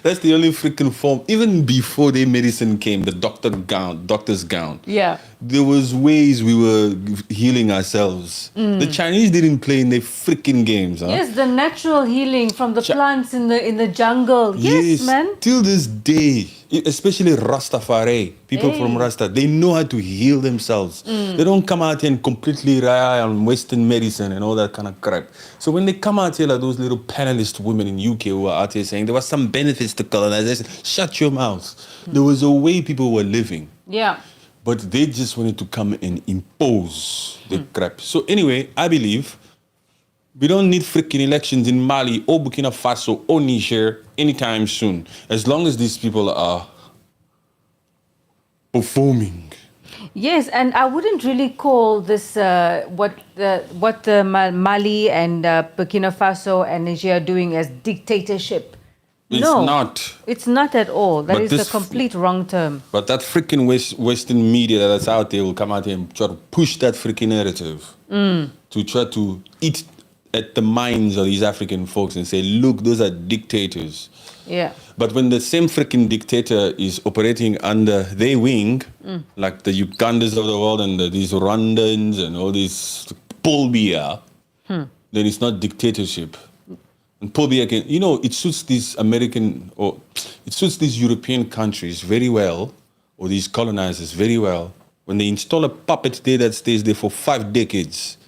that's the only freaking form. Even before the medicine came, the doctor's gown. Yeah. There was ways we were healing ourselves. The Chinese didn't play in their freaking games, huh? Yes, the natural healing from the plants in the jungle. Yes, man. Till this day, especially Rastafari, people from Rasta, they know how to heal themselves. They don't come out here and completely rely on Western medicine and all that kind of crap. So when they come out here like those little panelist women in UK who are out here saying there was some benefits to colonization, shut your mouth. There was a way people were living. Yeah. But they just wanted to come and impose the crap. So anyway, I believe we don't need freaking elections in Mali or Burkina Faso or Niger anytime soon. As long as these people are performing. Yes, and I wouldn't really call this what the Mali and Burkina Faso and Niger are doing as dictatorship. It's No, not. It's not at all. That But is the this- complete wrong term. But that freaking Western media that's out there will come out here and try to push that freaking narrative to try to eat at the minds of these African folks and say, look, those are dictators. Yeah. But when the same freaking dictator is operating under their wing, like the Ugandans of the world and these Rwandans and all these Paul Biya, then it's not dictatorship. And Paul Biya can, it suits these it suits these European countries very well, or these colonizers very well, when they install a puppet there that stays there for 5 decades.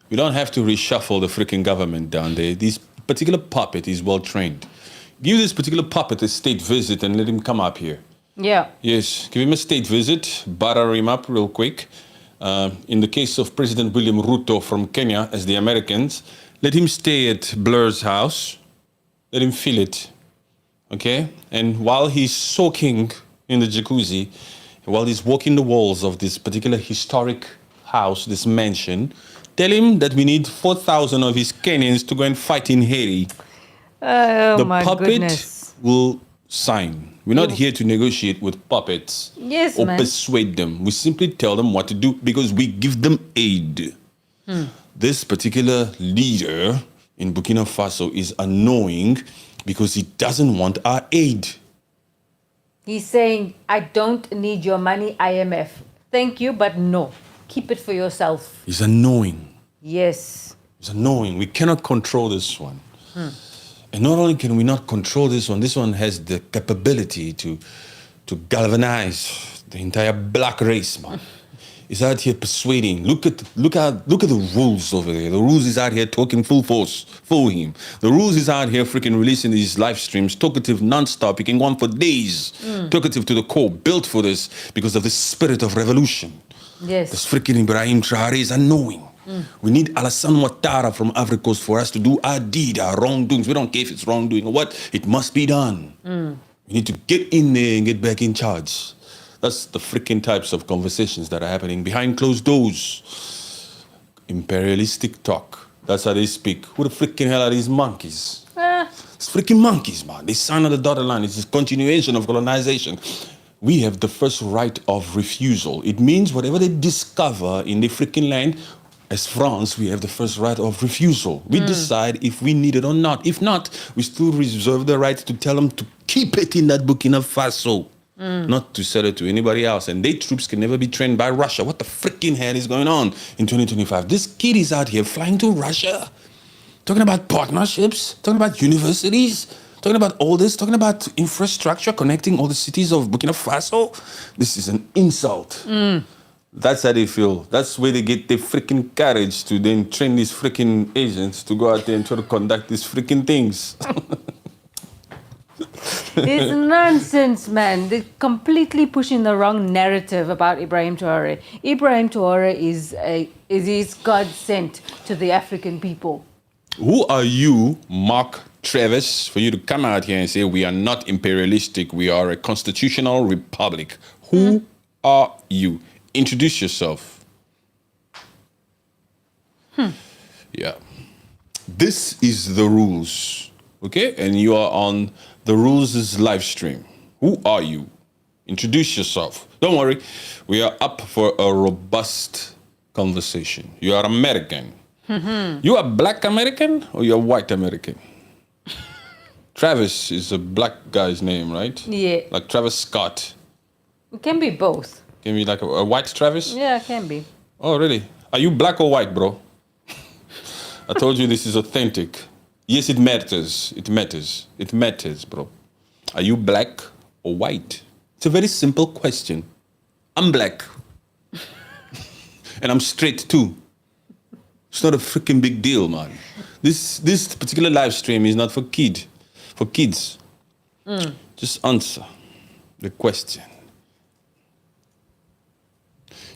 You don't have to reshuffle the freaking government down there. This particular puppet is well trained. Give this particular puppet a state visit and let him come up here. Yeah. Yes, give him a state visit, butter him up real quick. In the case of President William Ruto from Kenya, as the Americans, let him stay at Blur's house. Let him feel it, okay? And while he's soaking in the jacuzzi, while he's walking the walls of this particular historic house, this mansion, tell him that we need 4,000 of his Kenyans to go and fight in Haiti. Oh, The my puppet goodness. will sign. We're not here to negotiate with puppets Yes, or man. persuade them. We simply tell them what to do because we give them aid. This particular leader in Burkina Faso is annoying because he doesn't want our aid. He's saying, I don't need your money, IMF. Thank you, but no. Keep it for yourself. He's annoying. Yes. It's annoying. We cannot control this one. And not only can we not control this one has the capability to galvanize the entire black race, man. He's out here persuading. Look at the rules over there. The rules is out here talking full force for him. The rules is out here freaking releasing these live streams, talkative non-stop. You can go on for days. Talkative to the core, built for this because of the spirit of revolution. Yes. This freaking Ibrahim Traore is annoying. We need Alassane Ouattara from Ivory Coast for us to do our deed, our wrongdoings. We don't care if it's wrongdoing or what. It must be done. We need to get in there and get back in charge. That's the freaking types of conversations that are happening behind closed doors. Imperialistic talk. That's how they speak. Who the freaking hell are these monkeys? It's freaking monkeys, man. They sign on the dotted line. It's a continuation of colonization. We have the first right of refusal. It means whatever they discover in the freaking land, As France, we have the first right of refusal. We decide if we need it or not. If not, we still reserve the right to tell them to keep it in that Burkina Faso, not to sell it to anybody else. And their troops can never be trained by Russia. What the freaking hell is going on in 2025? This kid is out here flying to Russia, talking about partnerships, talking about universities, talking about all this, talking about infrastructure, connecting all the cities of Burkina Faso. This is an insult. That's how they feel. That's where they get their freaking courage to then train these freaking agents to go out there and try to conduct these freaking things. It's nonsense, man. They're completely pushing the wrong narrative about Ibrahim Traore. Ibrahim Traore is God sent to the African people. Who are you, Mark Travis, for you to come out here and say we are not imperialistic, we are a constitutional republic? Who are you? Introduce yourself. Yeah. This is the rules, okay? And you are on the rules' live stream. Who are you? Introduce yourself. Don't worry, we are up for a robust conversation. You are American. You are Black American or you're White American? Travis is a black guy's name, right? Yeah. Like Travis Scott. It can be both. Can be like a white Travis? Yeah, it can be. Oh, really? Are you black or white, bro? I told you this is authentic. Yes, it matters. It matters. It matters, bro. Are you black or white? It's a very simple question. I'm black. And I'm straight too. It's not a freaking big deal, man. This particular live stream is not for kids. Just answer the question.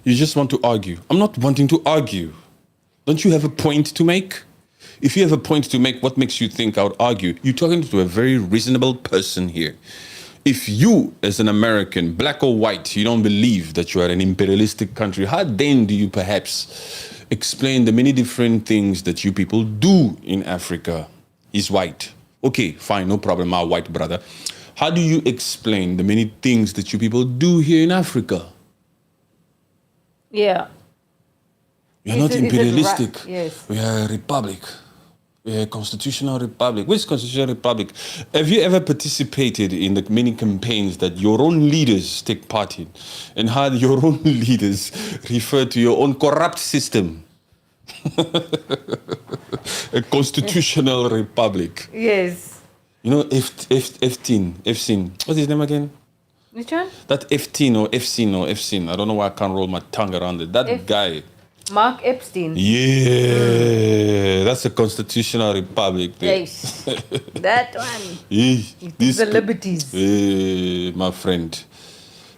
You just want to argue. I'm not wanting to argue. Don't you have a point to make? If you have a point to make, what makes you think I would argue? You're talking to a very reasonable person here. If you, as an American, black or white, you don't believe that you are an imperialistic country, how then do you perhaps explain the many different things that you people do in Africa? He's white. Okay, fine, no problem, my white brother. How do you explain the many things that you people do here in Africa? Yeah. We are not imperialistic. Yes. We are a republic. We are a constitutional republic. Which constitutional republic? Have you ever participated in the many campaigns that your own leaders take part in? And how your own leaders refer to your own corrupt system? A constitutional republic. Yes. You know, F-Tin. What's his name again? Which one? That F-Tin or F-Sin. I don't know why I can't roll my tongue around it. That guy. Mark Epstein. Yeah, that's a constitutional republic there. Yes. That one. This The liberties. my friend.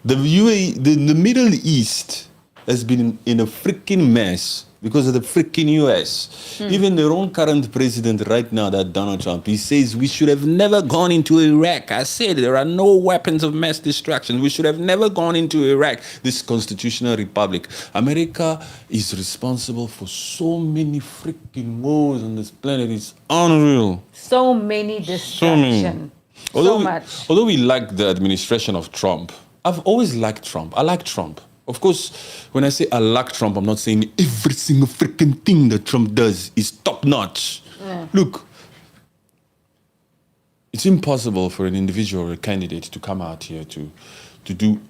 The UAE, the Middle East has been in a freaking mess because of the freaking US. Even their own current president right now, that Donald Trump, he says we should have never gone into Iraq. I said there are no weapons of mass destruction. We should have never gone into Iraq. This constitutional republic. America is responsible for so many freaking wars on this planet. It's unreal. So many destruction. So much. Although we like the administration of Trump, I've always liked Trump. I like Trump. Of course, when I say I like Trump, I'm not saying every single freaking thing that Trump does is top notch. Yeah. Look, it's impossible for an individual or a candidate to come out here to do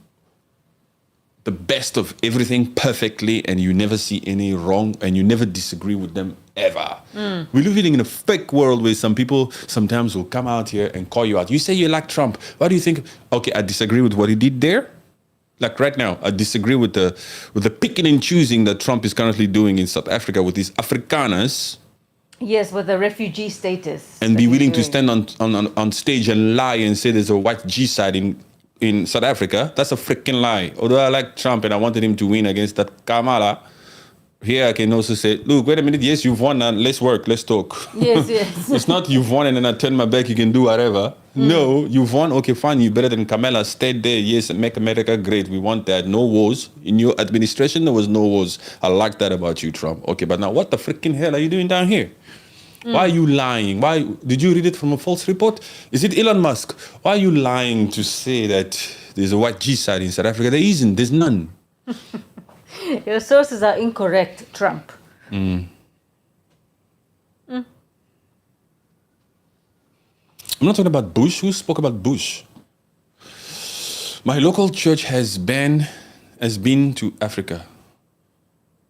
the best of everything perfectly, and you never see any wrong and you never disagree with them ever. We're living in a fake world where some people sometimes will come out here and call you out. You say you like Trump. What do you think? Okay, I disagree with what he did there. Like right now, I disagree with the picking and choosing that Trump is currently doing in South Africa with these Afrikaners. Yes, with the refugee status. And be willing to stand on stage and lie and say there's a white G-side in South Africa. That's a freaking lie. Although I like Trump and I wanted him to win against that Kamala, here I can also say, look, wait a minute, yes, you've won, now let's work, let's talk. Yes, yes. It's not you've won and then I turn my back, you can do whatever. No, you've won, okay, fine, you're better than Kamala, stay there, yes, and make America great, we want that. No wars. In your administration, there was no wars. I like that about you, Trump. Okay, but now what the freaking hell are you doing down here? Why are you lying? Why did you read it from a false report? Is it Elon Musk? Why are you lying to say that there's a white G-side in South Africa? There isn't, there's none. Your sources are incorrect, Trump. I'm not talking about Bush. Who spoke about Bush? My local church has been to Africa.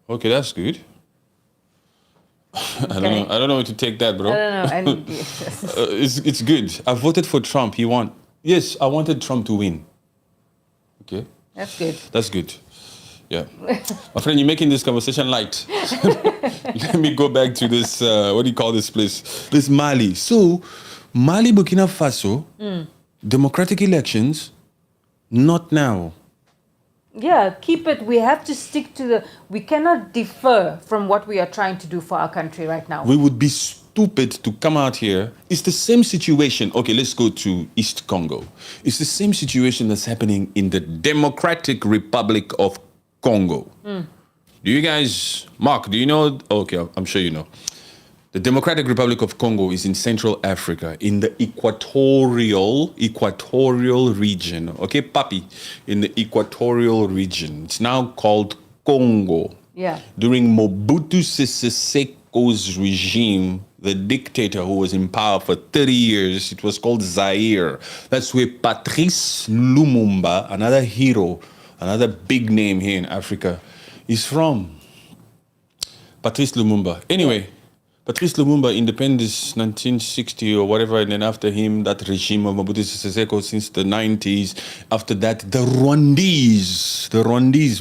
Okay, that's good. I don't know how to take that, bro. I don't know. And It's good. I voted for Trump. He won. Yes, I wanted Trump to win. Okay. that's good. That's good. Yeah. My friend, you're making this conversation light. Let me go back to this, what do you call this place? This Mali. So, Mali, Burkina Faso, democratic elections, not now. Yeah, keep it. We have to stick to we cannot defer from what we are trying to do for our country right now. We would be stupid to come out here. It's the same situation. Okay, let's go to East Congo. It's the same situation that's happening in the Democratic Republic of Congo. Do you guys, Mark, do you know? Okay, I'm sure you know. The Democratic Republic of Congo is in Central Africa, in the equatorial region. Okay, Papi, in the equatorial region. It's now called Congo. Yeah. During Mobutu Sese Seko's regime, the dictator who was in power for 30 years, it was called Zaire. That's where Patrice Lumumba, another hero, another big name here in Africa, is from. Patrice Lumumba. Anyway, Patrice Lumumba, independence 1960 or whatever, and then after him, that regime of Mobutu Sese Seko since the 90s. After that, the Rwandese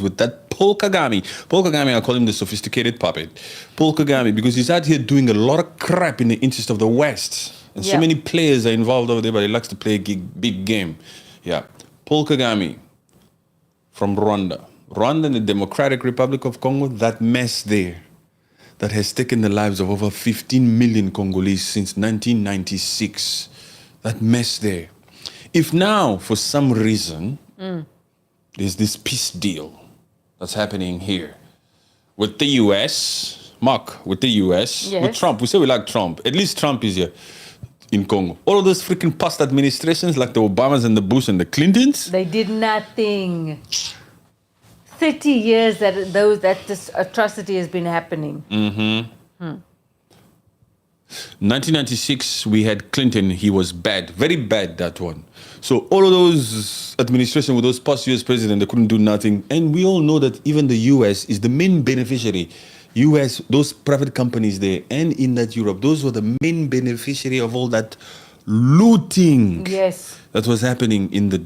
with that Paul Kagame. Paul Kagame, I call him the sophisticated puppet. Paul Kagame, because he's out here doing a lot of crap in the interest of the West. And so many players are involved over there, but he likes to play a big game. Yeah. Paul Kagame from Rwanda. Rwanda and the Democratic Republic of Congo, that mess there, that has taken the lives of over 15 million Congolese since 1996. That mess there. If now, for some reason, there's this peace deal that's happening here with the US, Mark, with the US, with Trump. We say we like Trump. At least Trump is here in Congo. All of those freaking past administrations like the Obamas and the Bush and the Clintons. They did nothing. 30 years that this atrocity has been happening. 1996, we had Clinton. He was bad, very bad, that one. So all of those administration with those past US presidents, they couldn't do nothing. And we all know that even the US is the main beneficiary. US, those private companies there, and in that Europe, those were the main beneficiary of all that looting. Yes. That was happening in the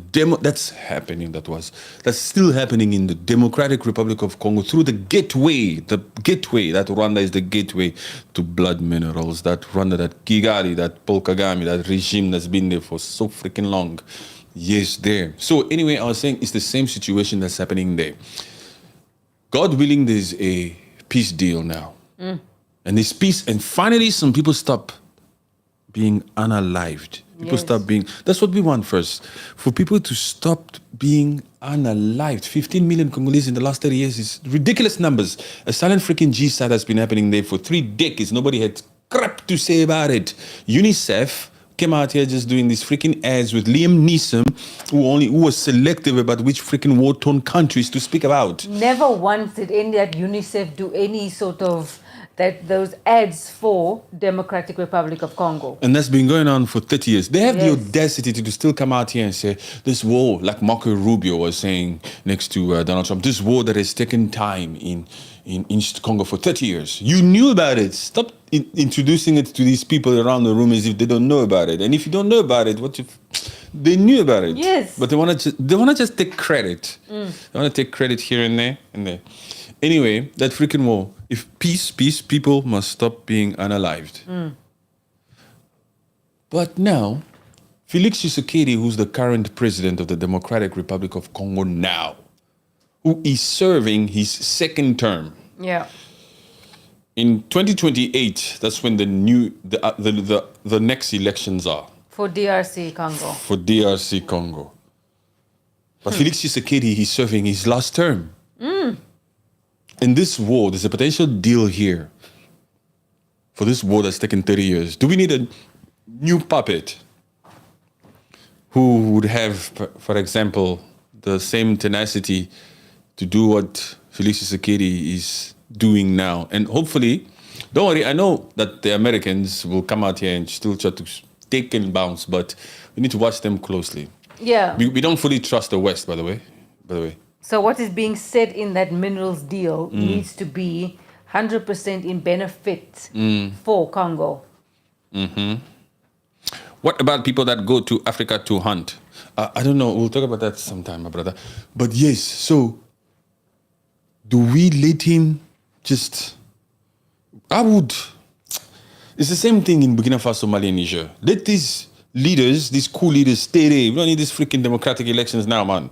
that's still happening in the Democratic Republic of Congo through the gateway, that Rwanda is the gateway to blood minerals, that Rwanda, that Kigali, that Paul Kagame, that regime that's been there for so freaking long. Yes, there. So anyway, I was saying it's the same situation that's happening there. God willing, there's a peace deal now. And this peace, and finally some people stop being unalived. People stop being, that's what we want first. For people to stop being unalived. 15 million Congolese in the last 30 years is ridiculous numbers. A silent freaking genocide has been happening there for 3 decades. Nobody had crap to say about it. UNICEF came out here just doing these freaking ads with Liam Neeson, who was selective about which freaking war-torn countries to speak about. Never once did any at UNICEF do any sort of those ads for Democratic Republic of Congo. And that's been going on for 30 years. They have the audacity to still come out here and say, this war, like Marco Rubio was saying next to Donald Trump, this war that has taken time in East Congo for 30 years. You knew about it. Stop introducing it to these people around the room as if they don't know about it. And if you don't know about it, they knew about it. Yes. But they want to just take credit. They want to take credit here and there and there. Anyway, that freaking war. If peace, people must stop being unalived. But now, Felix Tshisekedi, who's the current president of the Democratic Republic of Congo now, who is serving his second term. Yeah. In 2028, that's when the next elections are. For DRC Congo. For DRC Congo. But Felix Tshisekedi, he's serving his last term. In this war, there's a potential deal here for this war that's taken 30 years. Do we need a new puppet who would have, for example, the same tenacity to do what Felix Tshisekedi is doing now. And hopefully, don't worry, I know that the Americans will come out here and still try to take and bounce, but we need to watch them closely. Yeah. We don't fully trust the West, by the way. So what is being said in that minerals deal needs to be 100% in benefit for Congo. What about people that go to Africa to hunt? I don't know. We'll talk about that sometime, my brother. But yes, so do we let him just... It's the same thing in Burkina Faso, Mali, and Niger. Let these leaders, these cool leaders, stay there. We don't need these freaking democratic elections now, man.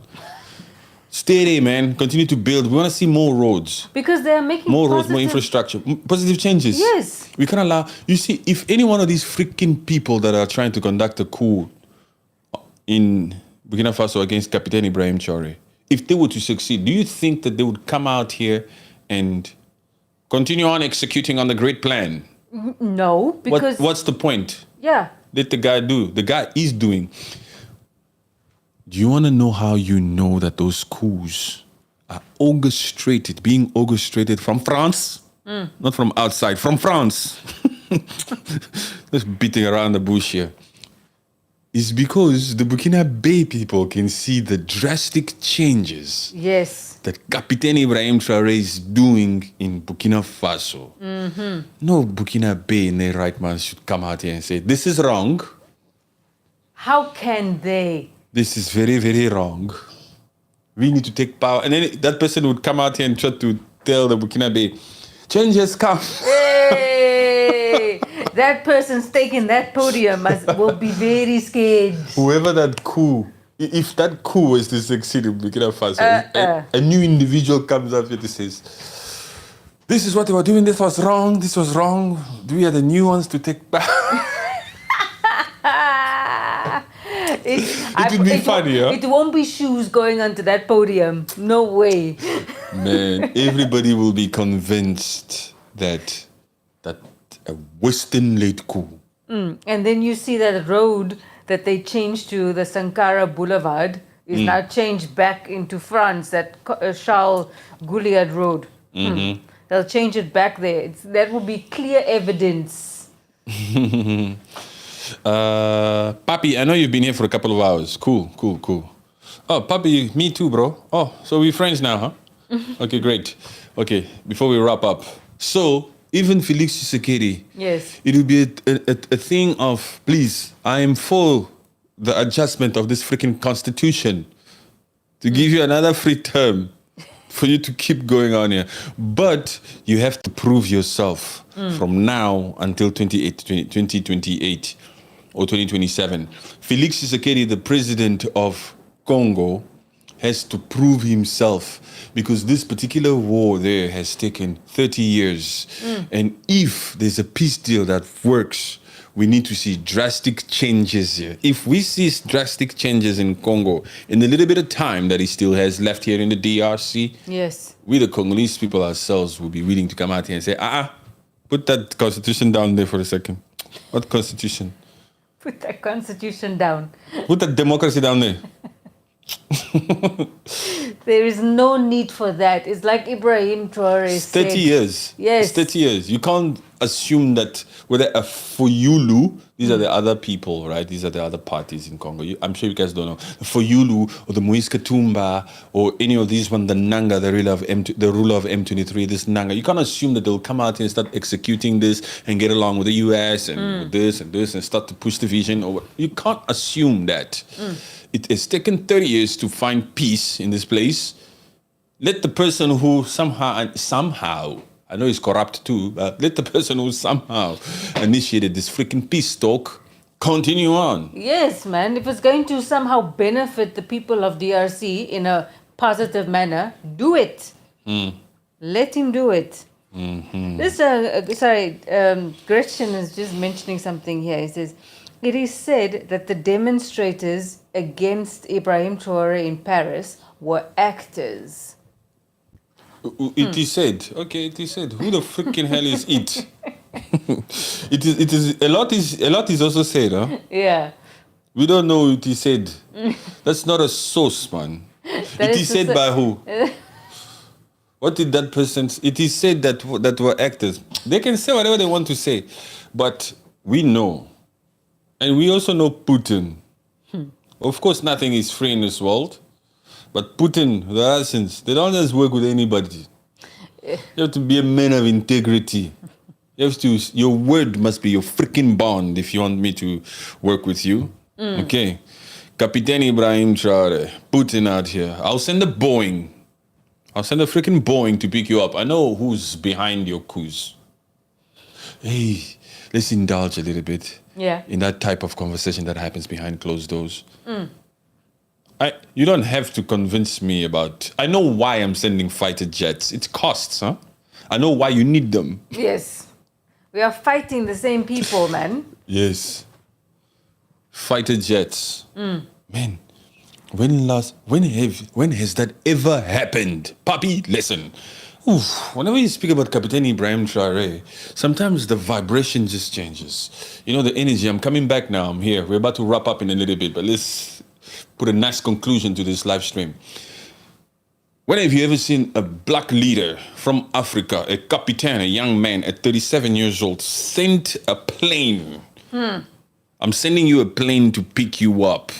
Stay there, man. Continue to build. We want to see more roads. Because they are making more roads, more infrastructure, positive changes. Yes. We can't allow... You see, if any one of these freaking people that are trying to conduct a coup in Burkina Faso against Captain Ibrahim Traore, if they were to succeed, do you think that they would come out here and continue on executing on the great plan? No, because... What's the point? Yeah. Let the guy do. The guy is doing. Do you want to know how you know that those coups are being orchestrated from France? Not from outside, from France. Just beating around the bush here. It's because the Burkina Faso people can see the drastic changes that Captain Ibrahim Traore is doing in Burkina Faso. No Burkina Faso in their right mind should come out here and say, this is wrong. How can they? This is very, very wrong. We need to take power. And then that person would come out here and try to tell the Burkina Faso, change has come. Hey! That person's taking that podium will be very scared. Whoever that coup, if that coup was to succeed in Burkina Faso, a new individual comes up here and says, this is what they were doing, this was wrong. We are the new ones to take power. It would be funny, huh? It won't be shoes going onto that podium. No way. Man, everybody will be convinced that a Western-led coup. And then you see that road that they changed to the Sankara Boulevard is now changed back into France, that Charles Gouliard Road. They'll change it back there. That will be clear evidence. Papi, I know you've been here for a couple of hours. Cool. Oh, Papi, me too, bro. Oh, so we're friends now, huh? Okay, great. Okay, before we wrap up. So, even Felix Tshisekedi, it will be a thing of, please, I am for the adjustment of this freaking constitution to give you another free term for you to keep going on here. But you have to prove yourself from now until 2028 or 2027. Felix Tshisekedi, the president of Congo, has to prove himself because this particular war there has taken 30 years. And if there's a peace deal that works, we need to see drastic changes here. If we see drastic changes in Congo in the little bit of time that he still has left here in the DRC, we the Congolese people ourselves will be willing to come out here and say, put that constitution down there for a second. What constitution? Put that constitution down. Put that democracy down there. There is no need for that. It's like Ibrahim Traore said. 30 years. Yes. It's 30 years. You can't assume that whether a Fayulu, these are the other people, right? These are the other parties in Congo. I'm sure you guys don't know. The Fayulu or the Moise Katumba or any of these one, the Nanga, the ruler of M23, this Nanga. You can't assume that they'll come out and start executing this and get along with the US and with this and start to push the vision. You can't assume that. It has taken 30 years to find peace in this place. Let the person who somehow, I know he's corrupt too, but let the person who somehow initiated this freaking peace talk continue on. Yes, man. If it's going to somehow benefit the people of DRC in a positive manner, do it. Let him do it. Gretchen is just mentioning something here. He says, it is said that the demonstrators against Ibrahim Traore in Paris were actors. It is said. Okay, it is said. Who the freaking hell is it? It is a lot is also said, huh? Yeah. We don't know it is said. That's not a source, man. It is said by who? What did that person? It is said that were actors. They can say whatever they want to say, but we know, and we also know Putin. Of course, nothing is free in this world, but Putin, the Russians, they don't just work with anybody. You have to be a man of integrity. You have to. Your word must be your freaking bond if you want me to work with you. Okay, Captain Ibrahim Traore, Putin out here. I'll send a Boeing. I'll send a freaking Boeing to pick you up. I know who's behind your coups. Hey, let's indulge a little bit in that type of conversation that happens behind closed doors. You don't have to convince me about... I know why I'm sending fighter jets. It costs, huh? I know why you need them. Yes. We are fighting the same people, man. Yes. Fighter jets. Man, when has that ever happened? Papi, listen. Oof, whenever you speak about Captain Ibrahim Traore, sometimes the vibration just changes. You know, the energy. I'm coming back now. I'm here. We're about to wrap up in a little bit, but let's put a nice conclusion to this live stream. When have you ever seen a black leader from Africa, a captain, a young man at 37 years old, sent a plane? I'm sending you a plane to pick you up.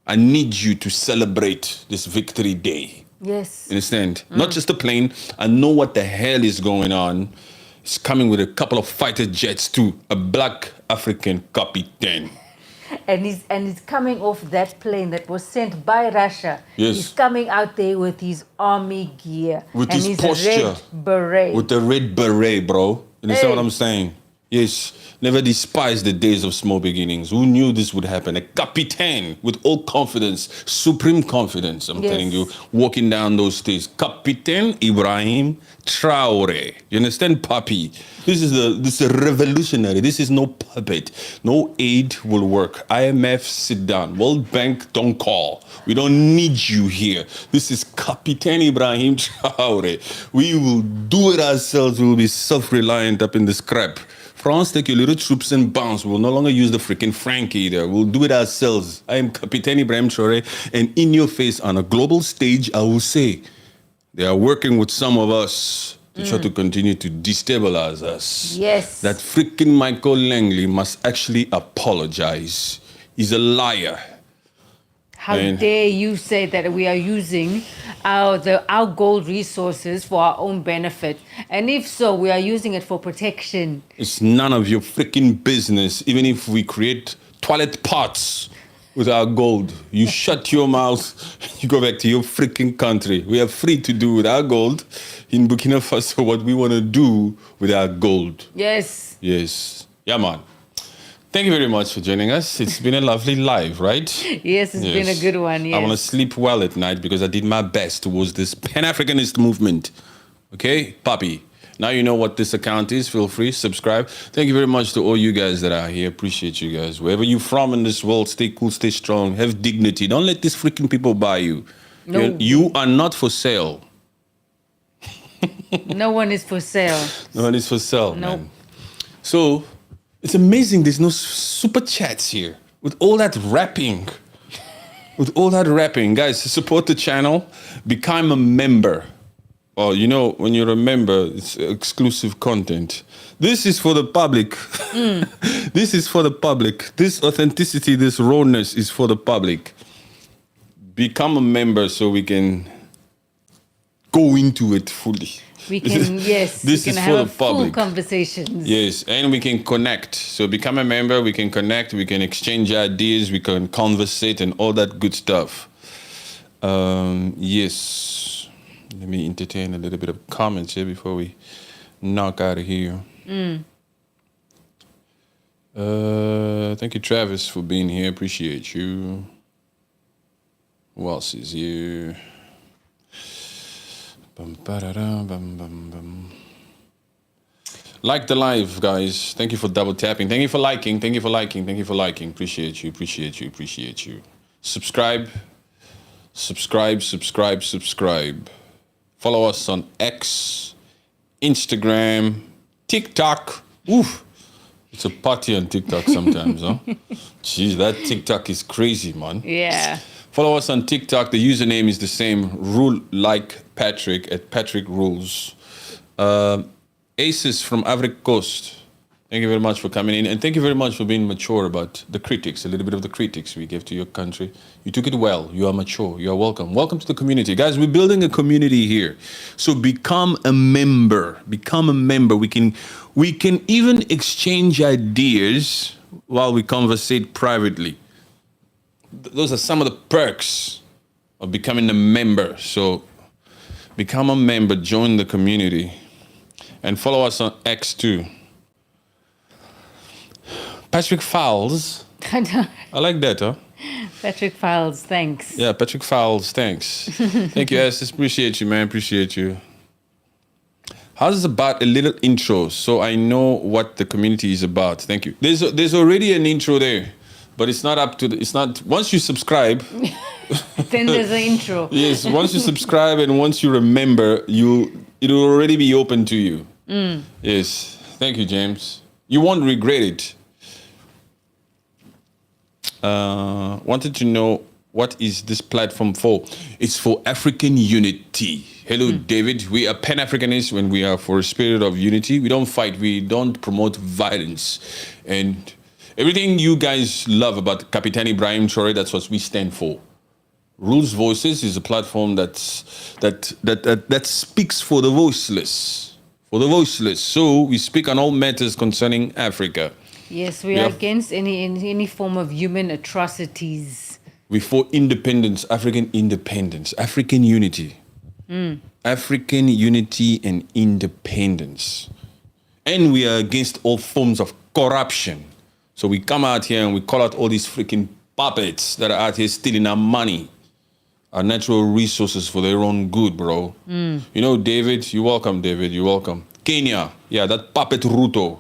I need you to celebrate this victory day. Yes. Understand? Not just a plane. I know what the hell is going on. It's coming with a couple of fighter jets too. A black African captain. And he's coming off that plane that was sent by Russia. Yes. He's coming out there with his army gear. With and his posture. Red beret. With the red beret, bro. You understand what I'm saying? Yes. Never despise the days of small beginnings. Who knew this would happen? A captain with all confidence, supreme confidence, I'm telling you, walking down those stairs. Captain Ibrahim Traore. You understand, Papi? This is a revolutionary. This is no puppet. No aid will work. IMF, sit down. World Bank, don't call. We don't need you here. This is Captain Ibrahim Traore. We will do it ourselves. We will be self-reliant up in this crap. France, take your little troops and bounce. We'll no longer use the freaking franc either. We'll do it ourselves. I am Captain Ibrahim Traore, and in your face on a global stage, I will say, they are working with some of us to try to continue to destabilize us. Yes. That freaking Michael Langley must actually apologize. He's a liar. How dare you say that we are using our gold resources for our own benefit? And if so, we are using it for protection. It's none of your freaking business. Even if we create toilet pots with our gold, you shut your mouth, you go back to your freaking country. We are free to do with our gold in Burkina Faso what we want to do with our gold. Yes. Yes. Yeah, man. Thank you very much for joining us. It's been a lovely live, right? Yes, it's been a good one. Yes. I want to sleep well at night because I did my best towards this Pan-Africanist movement. Okay, Papi. Now you know what this account is. Feel free, subscribe. Thank you very much to all you guys that are here. Appreciate you guys. Wherever you're from in this world, stay cool, stay strong, have dignity. Don't let these freaking people buy you. No. You are not for sale. No one is for sale. No one is for sale, Nope. man. So... it's amazing there's no super chats here. With all that rapping. Guys, support the channel. Become a member. Oh, you know, when you're a member, it's exclusive content. This is for the public. This is for the public. This authenticity, this rawness is for the public. Become a member so we can go into it fully. We can, yes, this we can is for have the public. full conversations. Yes, and we can connect. So become a member, we can connect, we can exchange ideas, we can conversate and all that good stuff. Yes. Let me entertain a little bit of comments here before we knock out of here. Thank you, Travis, for being here. Appreciate you. Who else is here? Like the live, guys. Thank you for double tapping. Thank you for liking. Thank you for liking. Thank you for liking. Appreciate you. Appreciate you. Appreciate you. Subscribe. Subscribe. Subscribe. Subscribe. Follow us on X, Instagram, TikTok. Oof. It's a party on TikTok sometimes, huh? Jeez, that TikTok is crazy, man. Yeah. Follow us on TikTok. The username is the same. Rule like Patrick at Patrick Rules. Aces from Ivory Coast. Thank you very much for coming in, and thank you very much for being mature about the critics, a little bit of the critics we gave to your country. You took it well. You are mature. You are welcome. Welcome to the community. Guys, we're building a community here. So become a member. Become a member. We can even exchange ideas while we conversate privately. Those are some of the perks of becoming a member. So become a member, join the community, and follow us on X too. Patrick Fowles. I like that, huh? Patrick Fowles, thanks. Yeah, Patrick Fowles, thanks. Thank you, Estes. Appreciate you, man. Appreciate you. How's about a little intro so I know what the community is about? Thank you. There's already an intro there, but it's not up to it's not once you subscribe. Then there's an intro. Yes, once you subscribe and once you remember, it'll already be open to you. Yes. Thank you, James. You won't regret it. Wanted to know, what is this platform for? It's for African unity. Hello, David. We are Pan-Africanists when we are for a spirit of unity. We don't fight. We don't promote violence. And everything you guys love about Kapitan Ibrahim Traore, that's what we stand for. Rules Voices is a platform that speaks for the voiceless. For the voiceless. So we speak on all matters concerning Africa. Yes, we are against any form of human atrocities. We for independence, African unity. African unity and independence. And we are against all forms of corruption. So we come out here and we call out all these freaking puppets that are out here stealing our money, our natural resources for their own good, bro. You know, David, you're welcome, David, you're welcome. Kenya, yeah, that puppet Ruto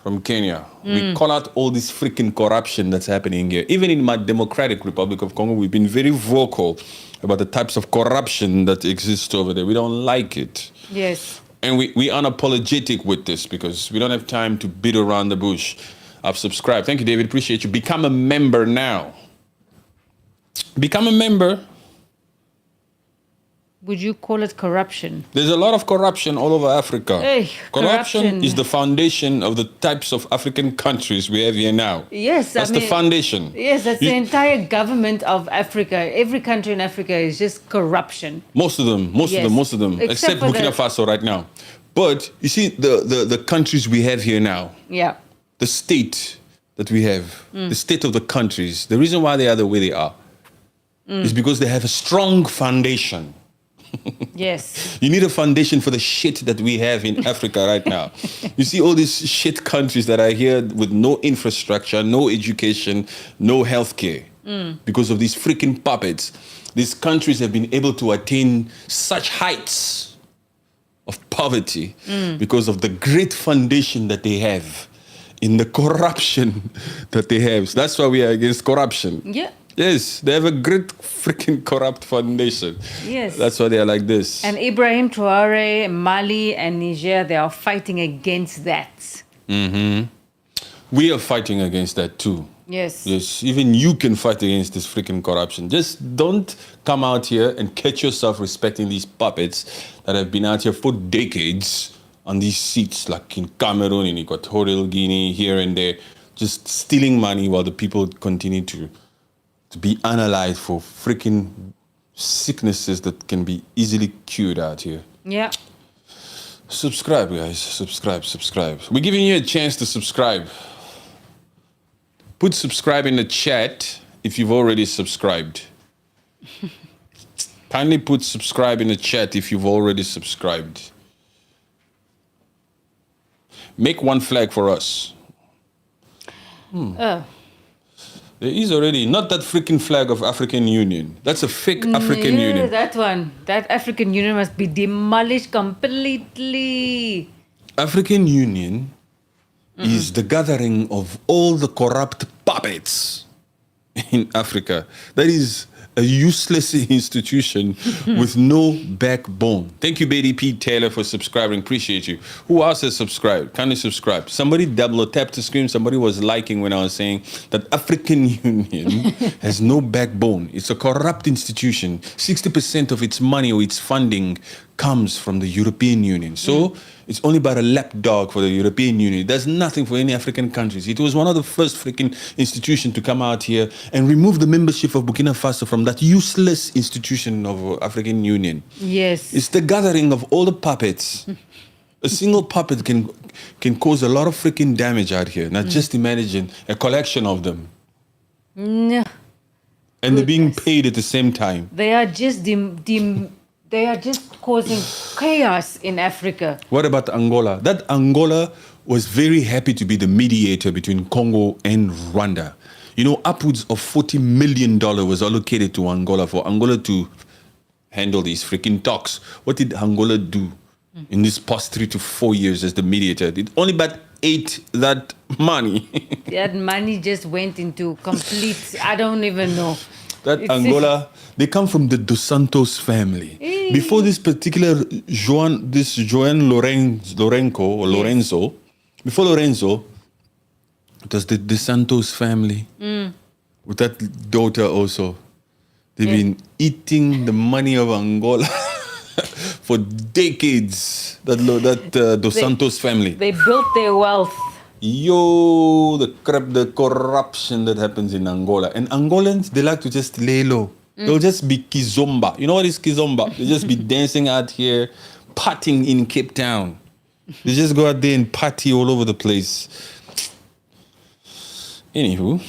from Kenya. We call out all this freaking corruption that's happening here. Even in my Democratic Republic of Congo, we've been very vocal about the types of corruption that exist over there. We don't like it. Yes. And we unapologetic with this because we don't have time to beat around the bush. I've subscribed. Thank you, David. Appreciate you. Become a member now. Become a member. Would you call it corruption? There's a lot of corruption all over Africa. Hey, corruption is the foundation of the types of African countries we have here now. Yes, that's the foundation. Yes, that's the entire government of Africa. Every country in Africa is just corruption. Most of them. Except Burkina Faso right now. But you see, the countries we have here now. Yeah. The state that we have, the state of the countries, the reason why they are the way they are is because they have a strong foundation. Yes. You need a foundation for the shit that we have in Africa right now. You see all these shit countries that are here with no infrastructure, no education, no healthcare because of these freaking puppets. These countries have been able to attain such heights of poverty because of the great foundation that they have in the corruption that they have. So that's why we are against corruption. Yeah. Yes, they have a great freaking corrupt foundation. Yes. That's why they are like this. And Ibrahim Traore, Mali and Niger, they are fighting against that. We are fighting against that too. Yes. Yes, even you can fight against this freaking corruption. Just don't come out here and catch yourself respecting these puppets that have been out here for decades on these seats, like in Cameroon, in Equatorial Guinea, here and there, just stealing money while the people continue to be analyzed for freaking sicknesses that can be easily cured out here. Yeah. Subscribe, guys. Subscribe. We're giving you a chance to subscribe. Put subscribe in the chat if you've already subscribed. Kindly put subscribe in the chat if you've already subscribed. Make one flag for us. There is already, not that freaking flag of African Union. That's a fake African Union. That one. That African Union must be demolished completely. African Union is the gathering of all the corrupt puppets in Africa. That is a useless institution with no backbone. Thank you, Betty P. Taylor, for subscribing. Appreciate you. Who else has subscribed? Kindly subscribe. Somebody double or tap to screen. Somebody was liking when I was saying that African Union has no backbone. It's a corrupt institution. 60% of its money or its funding comes from the European Union. So it's only about a lapdog for the European Union. It does nothing for any African countries. It was one of the first freaking institutions to come out here and remove the membership of Burkina Faso from that useless institution of African Union. Yes. It's the gathering of all the puppets. A single puppet can cause a lot of freaking damage out here. Now just imagine a collection of them. No. And they're being paid at the same time. They are just they are just causing chaos in Africa. What about Angola? That Angola was very happy to be the mediator between Congo and Rwanda. You know, upwards of $40 million was allocated to Angola for Angola to handle these freaking talks. What did Angola do in this past 3 to 4 years as the mediator? It only but ate that money. That money just went into complete, I don't even know. That Angola, they come from the Dos Santos family. Before this particular Joan Lorenzo, before Lorenzo, it was the Dos Santos family with that daughter also. They've been eating the money of Angola for decades. That Dos Santos family. They built their wealth. Yo, the corruption that happens in Angola. And Angolans, they like to just lay low. They'll just be kizomba. You know what is kizomba? They just be dancing out here, partying in Cape Town. They just go out there and party all over the place. Anywho.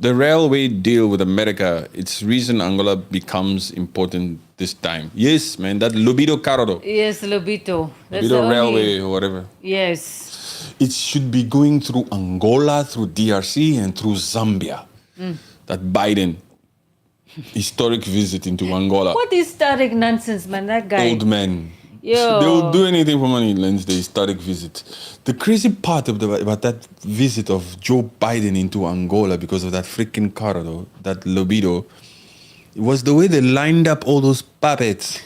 The railway deal with America, it's reason Angola becomes important this time. Yes, man, that Lobito Cardo. Yes, Lobito. That's Lobito Railway or whatever. Yes. It should be going through Angola, through DRC, and through Zambia. That Biden historic visit into Angola. What historic nonsense, man, that guy. Old man. Yo. They will do anything for money, Lens, the historic visit. The crazy part about that visit of Joe Biden into Angola because of that freaking corridor, that Lobito, it was the way they lined up all those puppets.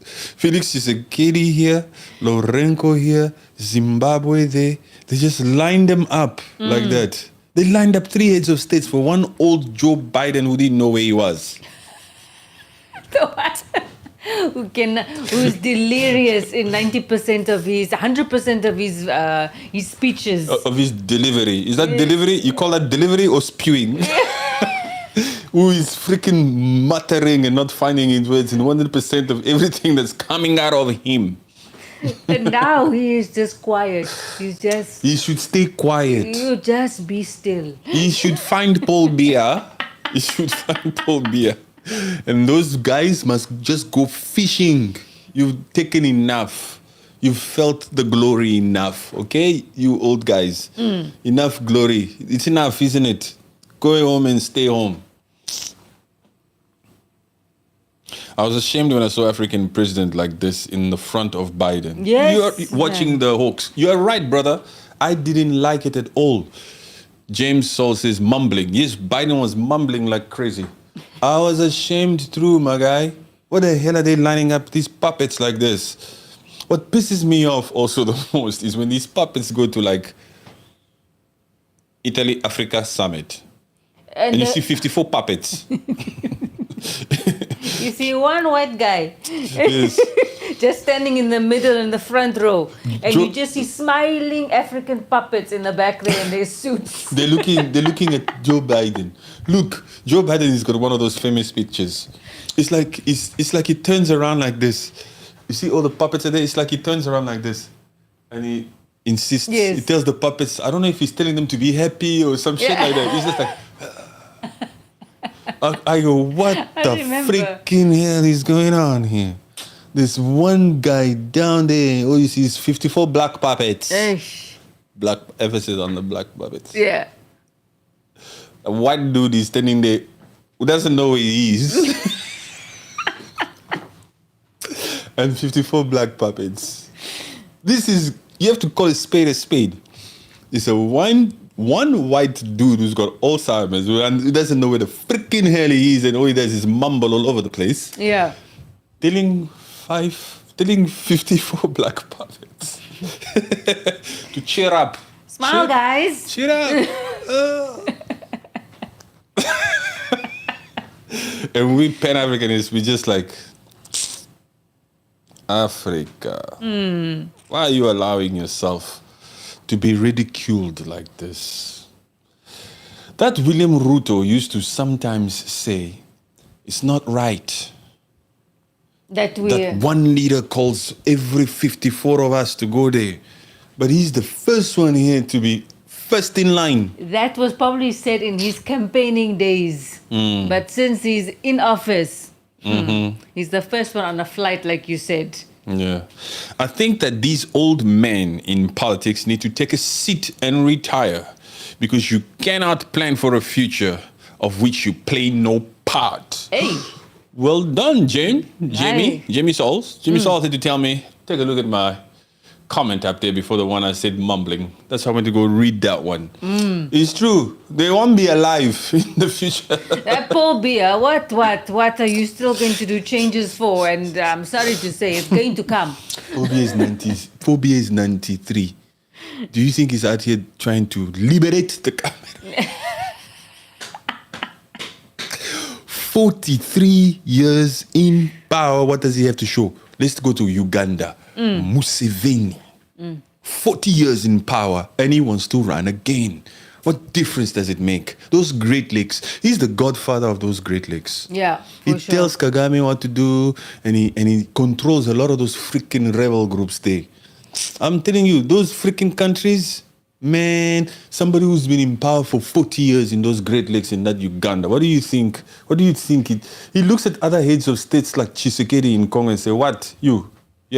Felix Tshisekedi here, Lorenko here, Zimbabwe there. They just lined them up like that. They lined up 3 heads of states for one old Joe Biden who didn't know where he was. What? Who's delirious in 100% of his speeches. Of his delivery. Is that delivery? You call that delivery or spewing? Who is freaking muttering and not finding his words in 100% of everything that's coming out of him. And now he is just quiet. He should stay quiet. You just be still. He should find Paul Biya. And those guys must just go fishing. You've taken enough. You've felt the glory enough, okay? You old guys. Enough glory. It's enough, isn't it? Go home and stay home. I was ashamed when I saw African president like this in the front of Biden. Yes. You're watching the Hawks. You're right, brother. I didn't like it at all. James Saul says mumbling. Yes, Biden was mumbling like crazy. I was ashamed through, my guy. What the hell are they lining up these puppets like this? What pisses me off also the most is when these puppets go to like Italy Africa Summit. And you see 54 puppets. You see one white guy. Yes. Just standing in the middle in the front row. And you just see smiling African puppets in the back there in their suits. They're looking at Joe Biden. Look, Joe Biden has got one of those famous pictures. It's like he turns around like this. You see all the puppets are there? It's like he turns around like this. And he insists. Yes. He tells the puppets, I don't know if he's telling them to be happy or some shit like that. He's just like I go, what the freaking hell is going on here? There's one guy down there. All you see is 54 black puppets. Black emphasis on the black puppets. Yeah. A white dude is standing there who doesn't know where he is. and 54 black puppets. This is, you have to call a spade a spade. It's a one white dude who's got Alzheimer's and he doesn't know where the freaking hell he is, and all he does is mumble all over the place. Yeah. Telling 54 black puppets to cheer up. Smile, guys. Cheer up. And we Pan-Africanists, we just like, Africa. Why are you allowing yourself to be ridiculed like this? That William Ruto used to sometimes say, it's not right That one leader calls every 54 of us to go there. But he's the first one here to be first in line. That was probably said in his campaigning days. But since he's in office, he's the first one on a flight, like you said. Yeah. I think that these old men in politics need to take a seat and retire, because you cannot plan for a future of which you play no part. Hey. Well done, Jamie. Aye. Jamie Sauls. Jamie Sauls had to tell me, take a look at my comment up there before the one I said mumbling. That's how I went to go read that one. It's true. They won't be alive in the future. That Paul Biya, what are you still going to do changes for? And I'm sorry to say, it's going to come. Phobia is 93. Do you think he's out here trying to liberate the camera? 43 years in power. What does he have to show? Let's go to Uganda. Museveni. 40 years in power, and he wants to run again. What difference does it make? Those Great Lakes. He's the godfather of those Great Lakes. Yeah, He tells Kagame what to do, and he controls a lot of those freaking rebel groups there. I'm telling you, those freaking countries, man, somebody who's been in power for 40 years in those Great Lakes in that Uganda, what do you think? He looks at other heads of states like Tshisekedi in Congo and say, what? You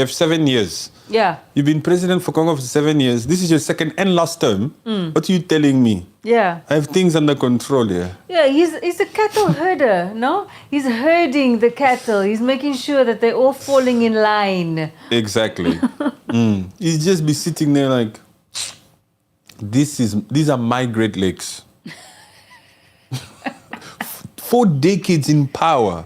have 7 years. Yeah. You've been president for Congo for 7 years. This is your second and last term. What are you telling me? Yeah. I have things under control here. Yeah, he's a cattle herder, no? He's herding the cattle. He's making sure that they're all falling in line. Exactly. He's just be sitting there like, these are my Great Lakes. 4 decades in power.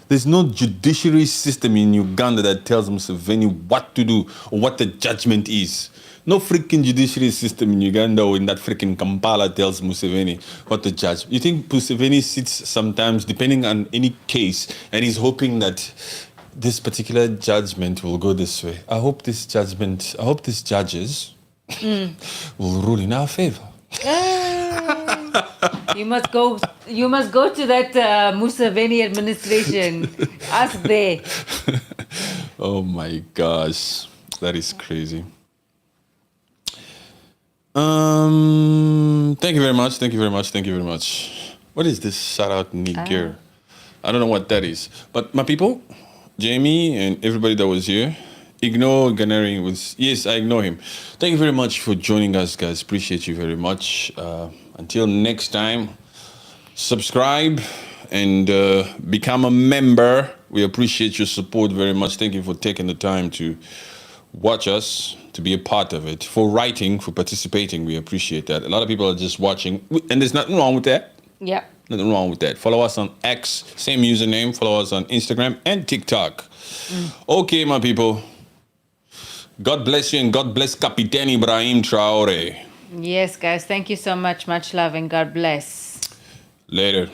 There's no judiciary system in Uganda that tells Museveni what to do or what the judgment is. No freaking judiciary system in Uganda or in that freaking Kampala tells Museveni what the judge. You think Museveni sits sometimes, depending on any case, and he's hoping that this particular judgment will go this way. I hope these judges will rule in our favor. You must go to that Museveni administration. Ask there. Oh my gosh, that is crazy. Thank you very much. What is this shout out Niger? I don't know what that is. But my people, Jamie and everybody that was here, ignore Ganeri. Yes, I ignore him. Thank you very much for joining us, guys. Appreciate you very much. Until next time, subscribe and become a member. We appreciate your support very much. Thank you for taking the time to watch us, to be a part of it, for writing, for participating. We appreciate that. A lot of people are just watching, and there's nothing wrong with that. Yeah. Nothing wrong with that. Follow us on X, same username. Follow us on Instagram and TikTok. Okay, my people. God bless you and God bless Captain Ibrahim Traore. Yes, guys. Thank you so much. Much love and God bless. Later.